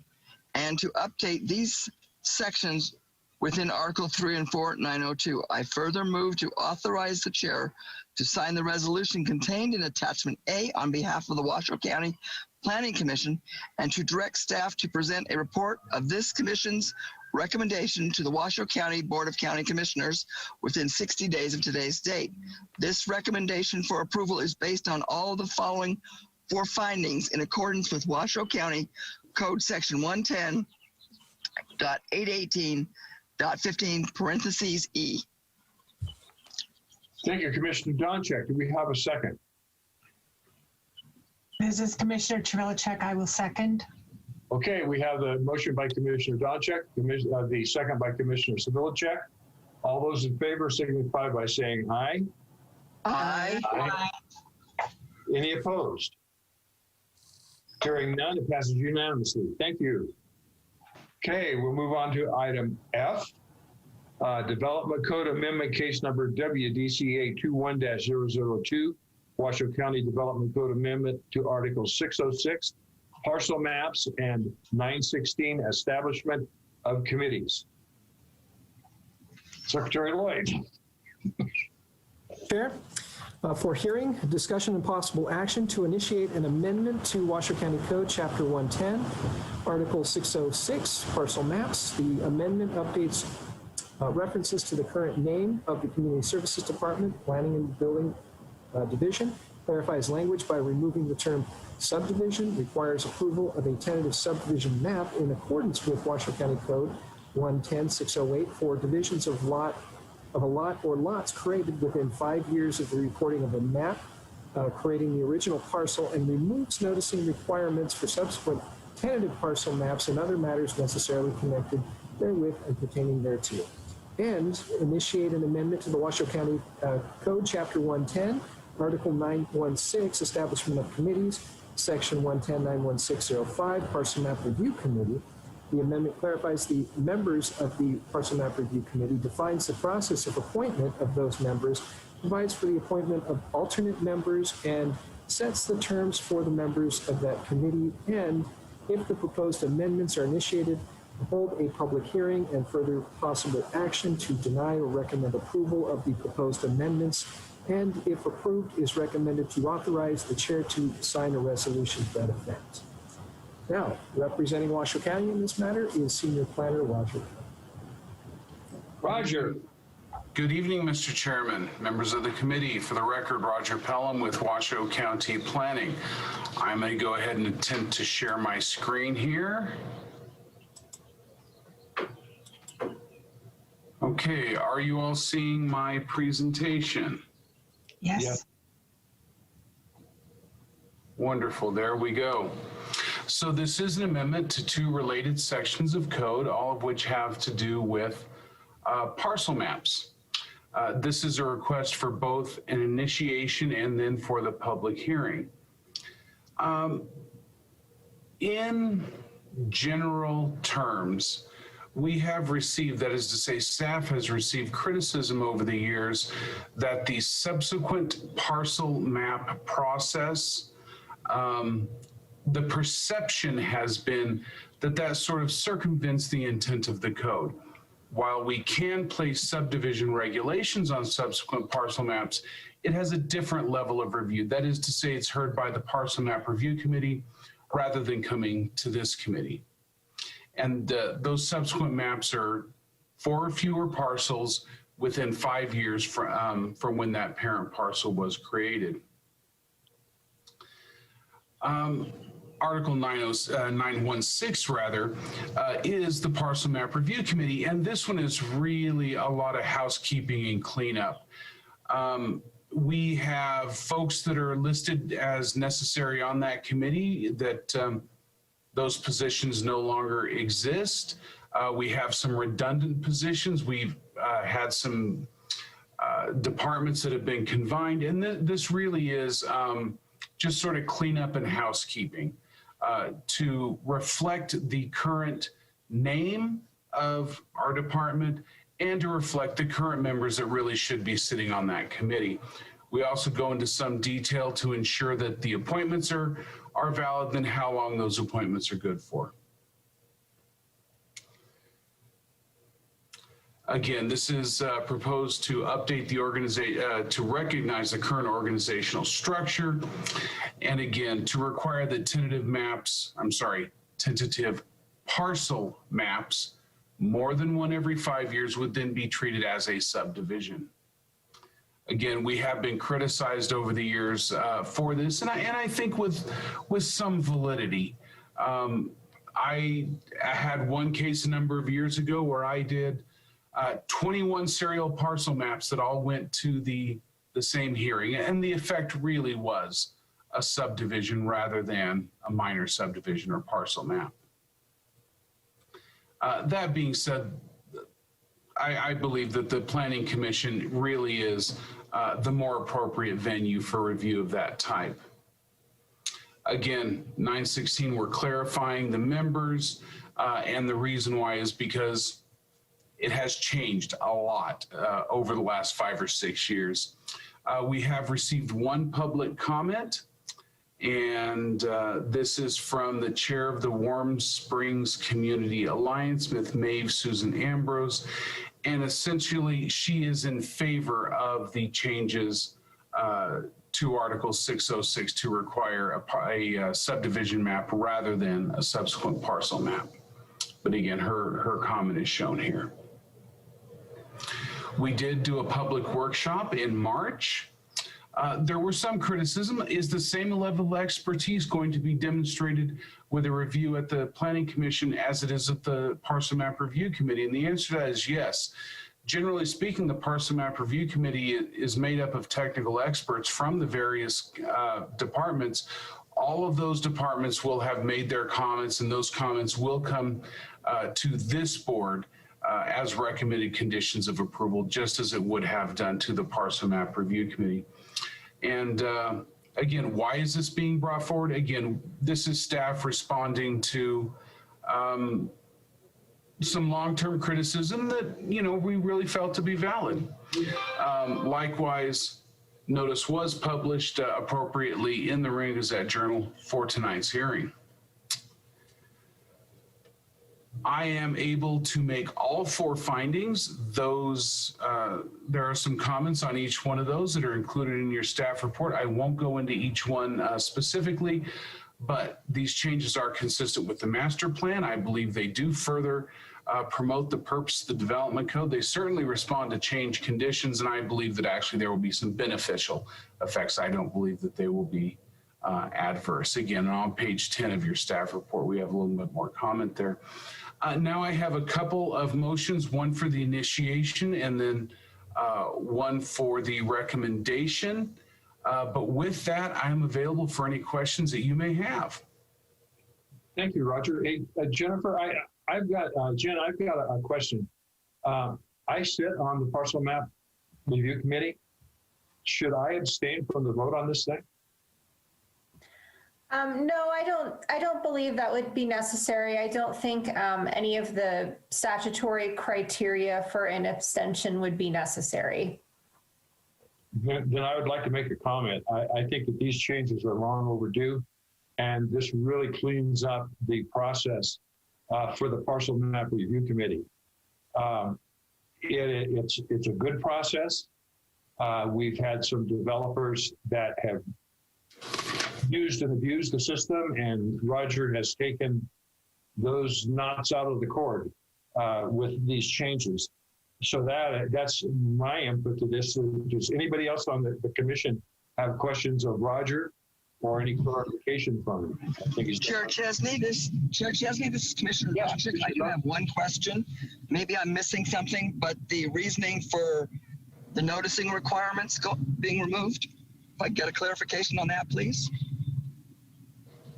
and to update these sections within Article 3 and 4, 902. I further move to authorize the chair to sign the resolution contained in Attachment A on behalf of the Washoe County Planning Commission, and to direct staff to present a report of this commission's recommendation to the Washoe County Board of County Commissioners within 60 days of today's date. This recommendation for approval is based on all of the following 4 findings in accordance with Washoe County Code Section 110.818.15 Thank you, Commissioner Donchik. Do we have a second? This is Commissioner Trevilichek. I will second. Okay, we have the motion by Commissioner Donchik, the second by Commissioner Trevilichek. All those in favor signify by saying aye. Aye. Aye. Any opposed? Hearing none, it passes unanimously. Thank you. Okay, we'll move on to item F. Development Code Amendment Case Number WDCA 21-002, Washoe County Development Code Amendment to Article 606, Parcel Maps, and 916, Establishment of Committees. Secretary Lloyd. Chair, for hearing, discussion, and possible action to initiate an amendment to Washoe County Code, Chapter 110, Article 606, Parcel Maps. The amendment updates references to the current name of the Community Services Department, Planning and Building Division, clarifies language by removing the term subdivision, requires approval of a tentative subdivision map in accordance with Washoe County Code 110-608 for divisions of a lot or lots created within 5 years of the recording of a map, creating the original parcel, and removes noticing requirements for subsequent tentative parcel maps and other matters necessarily connected therewith and pertaining thereto. And initiate an amendment to the Washoe County Code, Chapter 110, Article 916, Establishment of Committees, Section 110-91605, Parcel Map Review Committee. The amendment clarifies the members of the Parcel Map Review Committee, defines the process of appointment of those members, provides for the appointment of alternate members, and sets the terms for the members of that committee. And if the proposed amendments are initiated, hold a public hearing and further possible action to deny or recommend approval of the proposed amendments, and if approved, is recommended to authorize the chair to sign a resolution to that effect. Now, representing Washoe County in this matter is Senior Planner Roger. Roger. Good evening, Mr. Chairman, members of the committee. For the record, Roger Pelham with Washoe County Planning. I'm going to go ahead and attempt to share my screen here. Okay, are you all seeing my presentation? Yes. Yeah. Wonderful, there we go. So this is an amendment to 2 related sections of code, all of which have to do with parcel maps. This is a request for both an initiation and then for the public hearing. In general terms, we have received, that is to say, staff has received criticism over the years that the subsequent parcel map process, the perception has been that that sort of circumvents the intent of the code. while we can place subdivision regulations on subsequent parcel maps, it has a different level of review. That is to say, it's heard by the Parcel Map Review Committee rather than coming to this committee. And those subsequent maps are 4 or fewer parcels within 5 years from when that parent parcel was created. Article 916 rather, is the Parcel Map Review Committee, and this one is really a lot of housekeeping and cleanup. We have folks that are listed as necessary on that committee that those positions no longer exist. We have some redundant positions. We've had some departments that have been combined, and this really is just sort of cleanup and housekeeping to reflect the current name of our department and to reflect the current members that really should be sitting on that committee. We also go into some detail to ensure that the appointments are valid and how long those appointments are good for. Again, this is proposed to update the organization, to recognize the current organizational structure, and again, to require that tentative parcel maps, more than one every 5 years, would then be treated as a subdivision. Again, we have been criticized over the years for this, and I think with some validity. I had one case a number of years ago where I did 21 serial parcel maps that all went to the same hearing, and the effect really was a subdivision rather than a minor subdivision or parcel map. That being said, I believe that the Planning Commission really is the more appropriate venue for review of that type. Again, 916, we're clarifying the members, and the reason why is because it has changed a lot over the last 5 or 6 years. We have received one public comment, and this is from the chair of the Warm Springs Community Alliance, Ms. Maeve Susan Ambrose, and essentially she is in favor of the changes to Article 606 to require a subdivision map rather than a subsequent parcel map. But again, her comment is shown here. We did do a public workshop in March. There were some criticism. Is the same level of expertise going to be demonstrated with a review at the Planning Commission as it is at the Parcel Map Review Committee? And the answer to that is yes. Generally speaking, the Parcel Map Review Committee is made up of technical experts from the various departments. All of those departments will have made their comments, and those comments will come to this board as recommended conditions of approval, just as it would have done to the Parcel Map Review Committee. And again, why is this being brought forward? Again, this is staff responding to some long-term criticism that, we really felt to be valid. Likewise, notice was published appropriately in the Ring Gazette Journal for tonight's hearing. I am able to make all 4 findings. Those, there are some comments on each one of those that are included in your staff report. I won't go into each one specifically, but these changes are consistent with the master plan. I believe they do further promote the purpose of the development code. They certainly respond to change conditions, and I believe that actually there will be some beneficial effects. I don't believe that they will be adverse. Again, on page 10 of your staff report, we have a little bit more comment there. Now I have a couple of motions, one for the initiation and then one for the recommendation. But with that, I am available for any questions that you may have. Thank you, Roger. Hey, Jennifer, I've got a question. I sit on the Parcel Map Review Committee. Should I abstain from the vote on this thing? No, I don't believe that would be necessary. I don't think any of the statutory criteria for an abstention would be necessary. Then I would like to make a comment. I think that these changes are long overdue, and this really cleans up the process for the Parcel Map Review Committee. It's a good process. We've had some developers that have used and abused the system, and Roger has taken those knots out of the cord with these changes. So that's my input to this. Does anybody else on the commission have questions of Roger or any clarification from him? I think he's Chair Chesney, this is Commissioner Doxick. I do have one question. Maybe I'm missing something, but the reasoning for the noticing requirements being removed, if I get a clarification on that, please.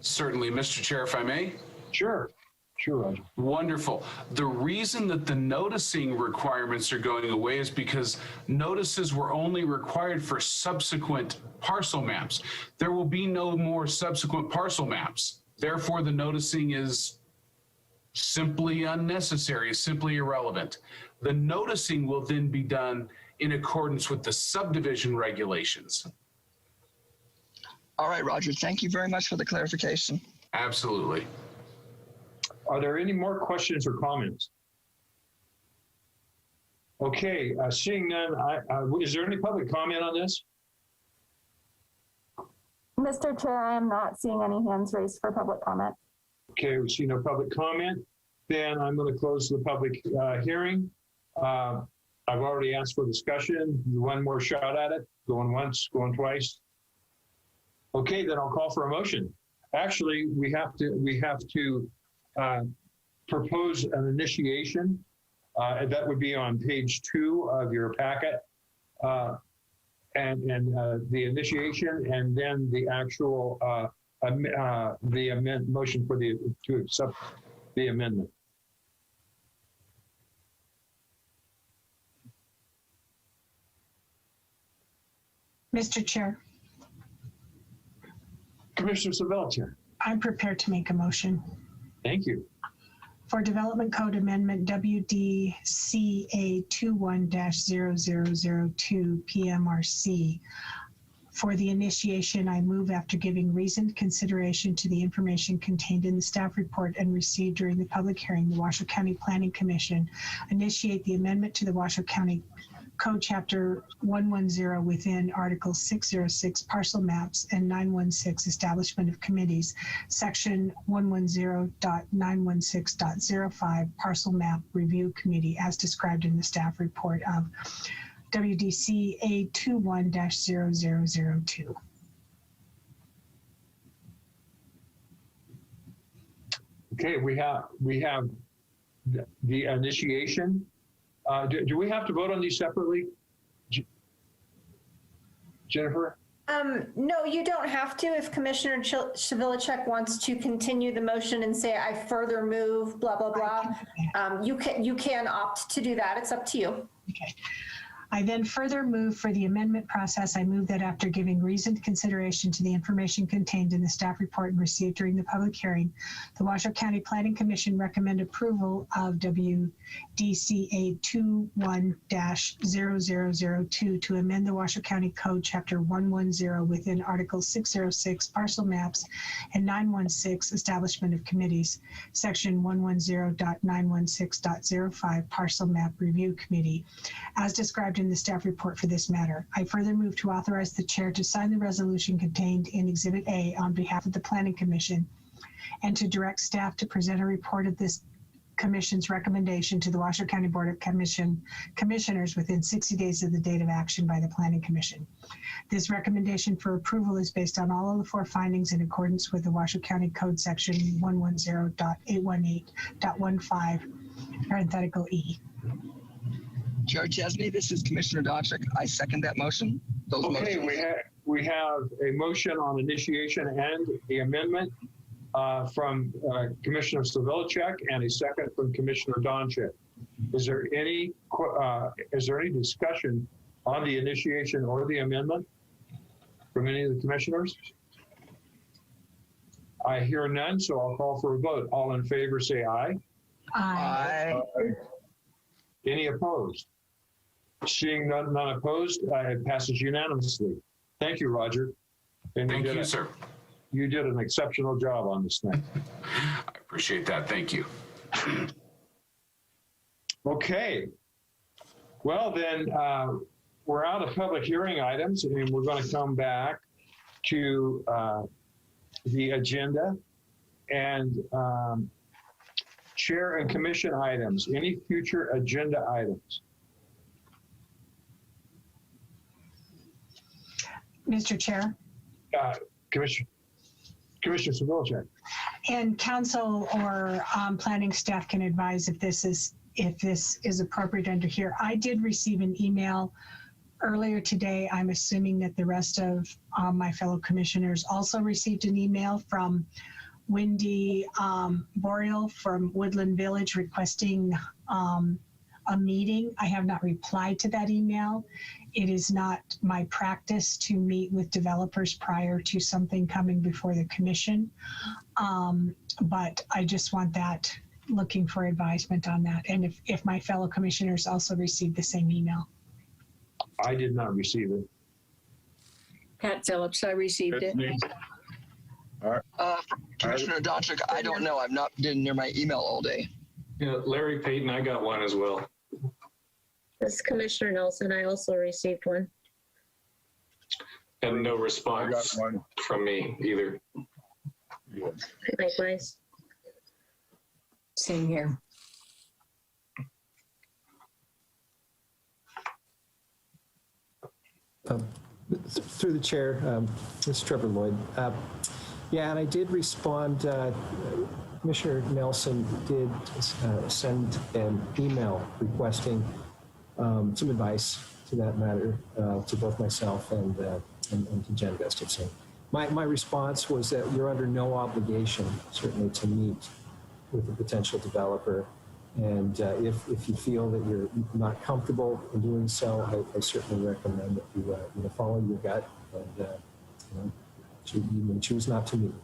Certainly, Mr. Chair, if I may. Sure. Sure, Roger. Wonderful. The reason that the noticing requirements are going away is because notices were only required for subsequent parcel maps. There will be no more subsequent parcel maps. Therefore, the noticing is simply unnecessary, simply irrelevant. The noticing will then be done in accordance with the subdivision regulations. All right, Roger. Thank you very much for the clarification. Absolutely. Are there any more questions or comments? Okay, seeing none, is there any public comment on this? Mr. Chair, I am not seeing any hands raised for public comment. Okay, we see no public comment. Then I'm going to close the public hearing. I've already asked for discussion. One more shot at it. Going once, going twice. Okay, then I'll call for a motion. Actually, we have to propose an initiation. That would be on page 2 of your packet. And the initiation, and then the actual motion for to accept the amendment. Mr. Chair. Commissioner Subdivision. I'm prepared to make a motion. Thank you. For Development Code Amendment WDCA 21-0002 PMRC. For the initiation, I move, after giving reasoned consideration to the information contained in the staff report and received during the public hearing, the Washoe County Planning Commission initiate the amendment to the Washoe County Code Chapter 110 within Article 606 Parcel Maps and 916 Establishment of Committees, Section 110.916.05 Parcel Map Review Committee, as described in the staff report of WDC A21-0002. Okay, we have the initiation. Do we have to vote on these separately? Jennifer? No, you don't have to. If Commissioner Shavilicek wants to continue the motion and say, I further move, blah, blah, blah, you can opt to do that. It's up to you. Okay. I then further move for the amendment process. I move that after giving reasoned consideration to the information contained in the staff report and received during the public hearing, the Washoe County Planning Commission recommend approval of WDCA 21-0002 to amend the Washoe County Code Chapter 110 within Article 606 Parcel Maps and 916 Establishment of Committees, Section 110.916.05 Parcel Map Review Committee, as described in the staff report for this matter. I further move to authorize the chair to sign the resolution contained in Exhibit A on behalf of the Planning Commission and to direct staff to present a report of this Commission's recommendation to the Washoe County Board of Commissioners within 60 days of the date of action by the Planning Commission. This recommendation for approval is based on all of the 4 findings in accordance with the Washoe County Code Section 110.818.15, parenthetical E. Chair Chesney, this is Commissioner Doxick. I second that motion. Okay, we have a motion on initiation and the amendment from Commissioner Stavilicek and a second from Commissioner Donchik. Is there any discussion on the initiation or the amendment from any of the commissioners? I hear none, so I'll call for a vote. All in favor, say aye. Aye. Any opposed? Seeing none opposed, it passes unanimously. Thank you, Roger. And Thank you, sir. You did an exceptional job on this thing. I appreciate that. Thank you. Okay. Well, then we're out of public hearing items, and we're going to come back to the agenda and chair and commission items. Any future agenda items? Mr. Chair. Commissioner Savilcek. And council or planning staff can advise if this is appropriate under here. I did receive an email earlier today. I'm assuming that the rest of my fellow commissioners also received an email from Wendy Boreal from Woodland Village requesting a meeting. I have not replied to that email. It is not my practice to meet with developers prior to something coming before the commission. But I just want that, looking for advisement on that. And if my fellow commissioners also received the same email. I did not receive it. Pat Phillips, I received it. Commissioner Donchik, I don't know. I've not been near my email all day. Yeah, Larry Payton, I got one as well. This is Commissioner Nelson. I also received one. And no response from me either. Likewise. Same here. Through the chair, this is Trevor Lloyd. Yeah, and I did respond. Commissioner Nelson did send an email requesting some advice to that matter to both myself and to Jen Gustafson. My response was that you're under no obligation, certainly, to meet with a potential developer. And if you feel that you're not comfortable in doing so, I certainly recommend that you follow your gut and you may choose not to meet.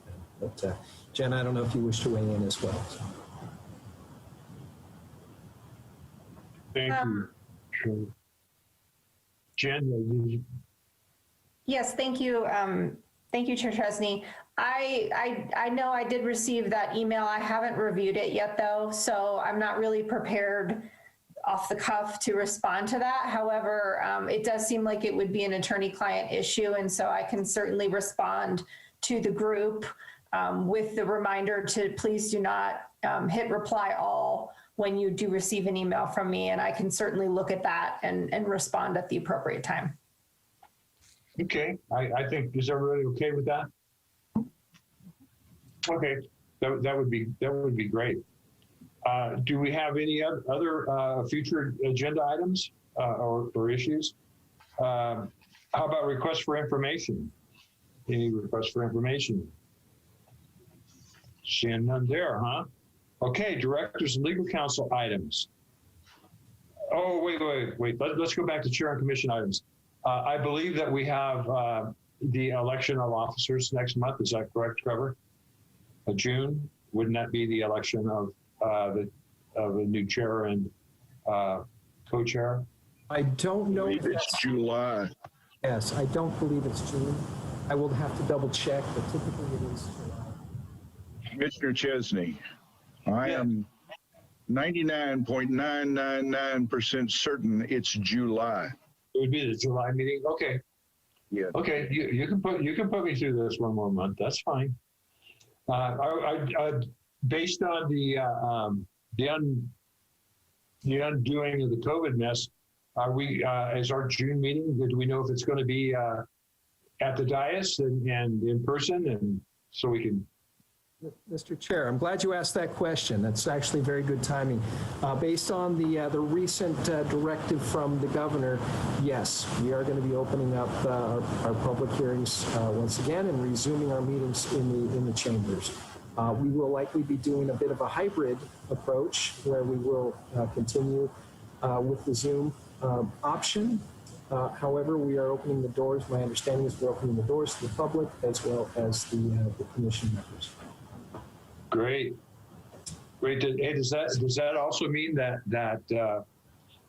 But Jen, I don't know if you wish to weigh in as well. So. Thank you. Sure. Jen, yes, thank you. Thank you, Chair Chesney. I know I did receive that email. I haven't reviewed it yet, though, so I'm not really prepared off the cuff to respond to that. However, it does seem like it would be an attorney-client issue, and so I can certainly respond to the group with the reminder to please do not hit reply all when you do receive an email from me, and I can certainly look at that and respond at the appropriate time. okay, I think, is everybody okay with that? Okay, that would be great. Do we have any other future agenda items or issues? How about requests for information? Any requests for information? Seeing none there, huh? Okay, directors and legal counsel items. Oh, wait. Let's go back to chair and commission items. I believe that we have the election of officers next month. Is that correct, Trevor? June? Wouldn't that be the election of the new chair and co-chair? I don't know if it's July. Yes, I don't believe it's June. I will have to double check, but typically it is July. Commissioner Chesney, I am 99.999% certain it's July. It would be the July meeting. Okay. Yeah. Okay. You can put me through this one more month. That's fine. Based on the undoing of the COVID mess, are we as our June meeting? Do we know if it's going to be at the dais and in person, and so we can? Mr. Chair, I'm glad you asked that question. That's actually very good timing. Based on the recent directive from the governor, yes, we are going to be opening up our public hearings once again and resuming our meetings in the chambers. We will likely be doing a bit of a hybrid approach where we will continue with the Zoom option. However, we are opening the doors. My understanding is we're opening the doors to the public as well as the commission members. Great. Hey, does that also mean that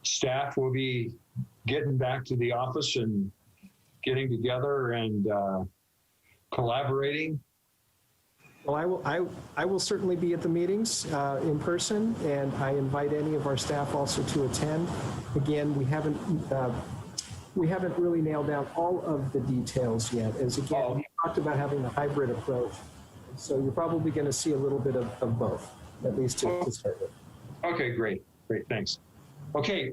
staff will be getting back to the office and getting together and collaborating? Well, I will certainly be at the meetings in person, and I invite any of our staff also to attend. Again, we haven't really nailed down all of the details yet. As again, we talked about having a hybrid approach. So you're probably going to see a little bit of both, at least to start with. Okay, great, thanks. Okay,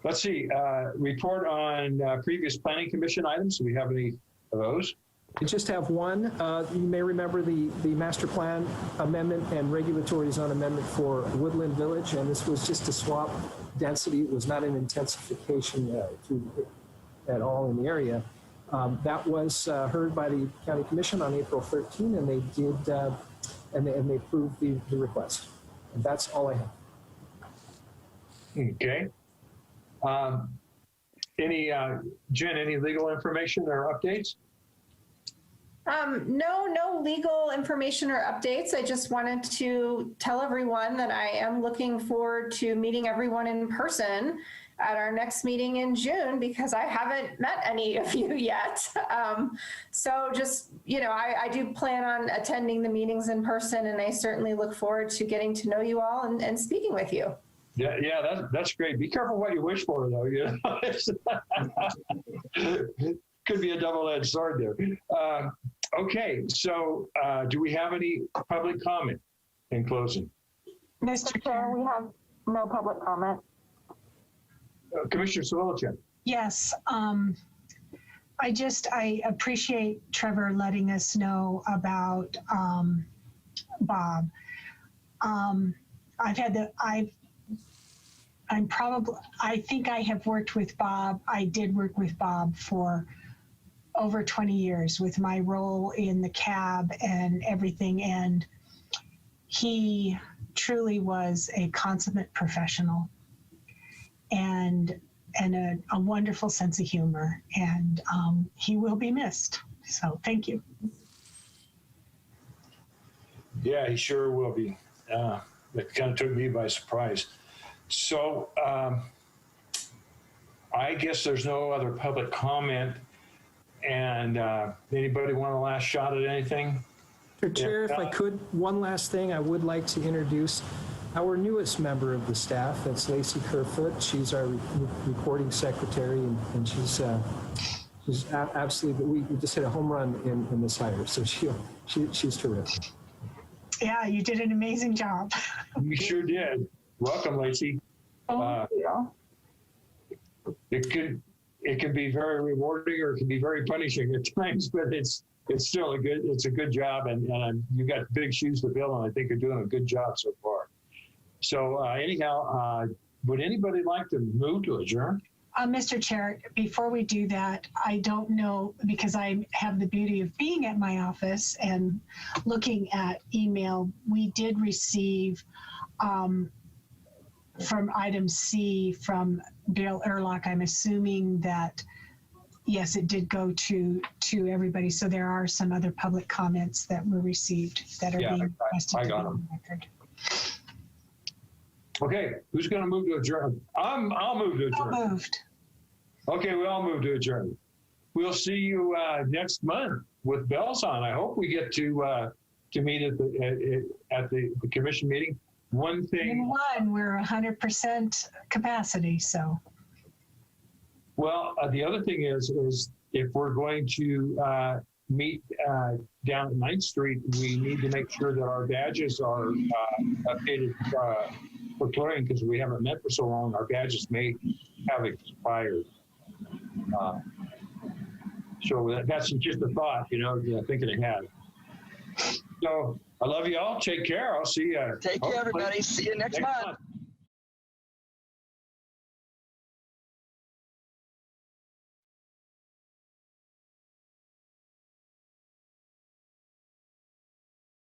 let's see, report on previous planning commission items. Do we have any of those? I just have one. You may remember the master plan amendment and regulatory zone amendment for Woodland Village, and this was just to swap density. It was not an intensification at all in the area. That was heard by the county commission on April 13, and they did, and they approved the request. And that's all I have. Okay. Jen, any legal information or updates? No legal information or updates. I just wanted to tell everyone that I am looking forward to meeting everyone in person at our next meeting in June, because I haven't met any of you yet. So just, I do plan on attending the meetings in person, and I certainly look forward to getting to know you all and speaking with you. Yeah, that's great. Be careful what you wish for, though. Could be a double-edged sword there. Okay, so do we have any public comment in closing? Mr. Chair, we have no public comment. Commissioner Sawilczek. Yes, I appreciate Trevor letting us know about Bob. I think I have worked with Bob. I did work with Bob for over 20 years with my role in the cab and everything. And he truly was a consummate professional and a wonderful sense of humor. And he will be missed. So thank you. Yeah, he sure will be. It kind of took me by surprise. So I guess there's no other public comment. And anybody want a last shot at anything? Mr. Chair, if I could, one last thing, I would like to introduce our newest member of the staff. That's Lacey Kerfoot. She's our recording secretary, and she's absolutely. We just hit a home run in this hire, so she's terrific. Yeah, you did an amazing job. You sure did. Welcome, Lacey. Thank you. It can be very rewarding, or it can be very punishing at times, but it's still a good job, and you've got big shoes to fill, and I think you're doing a good job so far. So anyhow, would anybody like to move to adjourn? Mr. Chair, before we do that, I don't know, because I have the beauty of being at my office and looking at email, we did receive from item C from Bill Erlock. I'm assuming that, yes, it did go to everybody. So there are some other public comments that were received that are being requested. I got them. Okay, who's going to move to adjourn? I'll move to adjourn. All moved. Okay, we all move to adjourn. We'll see you next month with bells on. I hope we get to meet at the commission meeting. One thing. We're 100% capacity, so. Well, the other thing is if we're going to meet down at 9th Street, we need to make sure that our badges are updated for clearing, because we haven't met for so long. Our badges may have expired. So that's just a thought, thinking ahead. So I love you all. Take care. I'll see you. Take care, everybody. See you next month.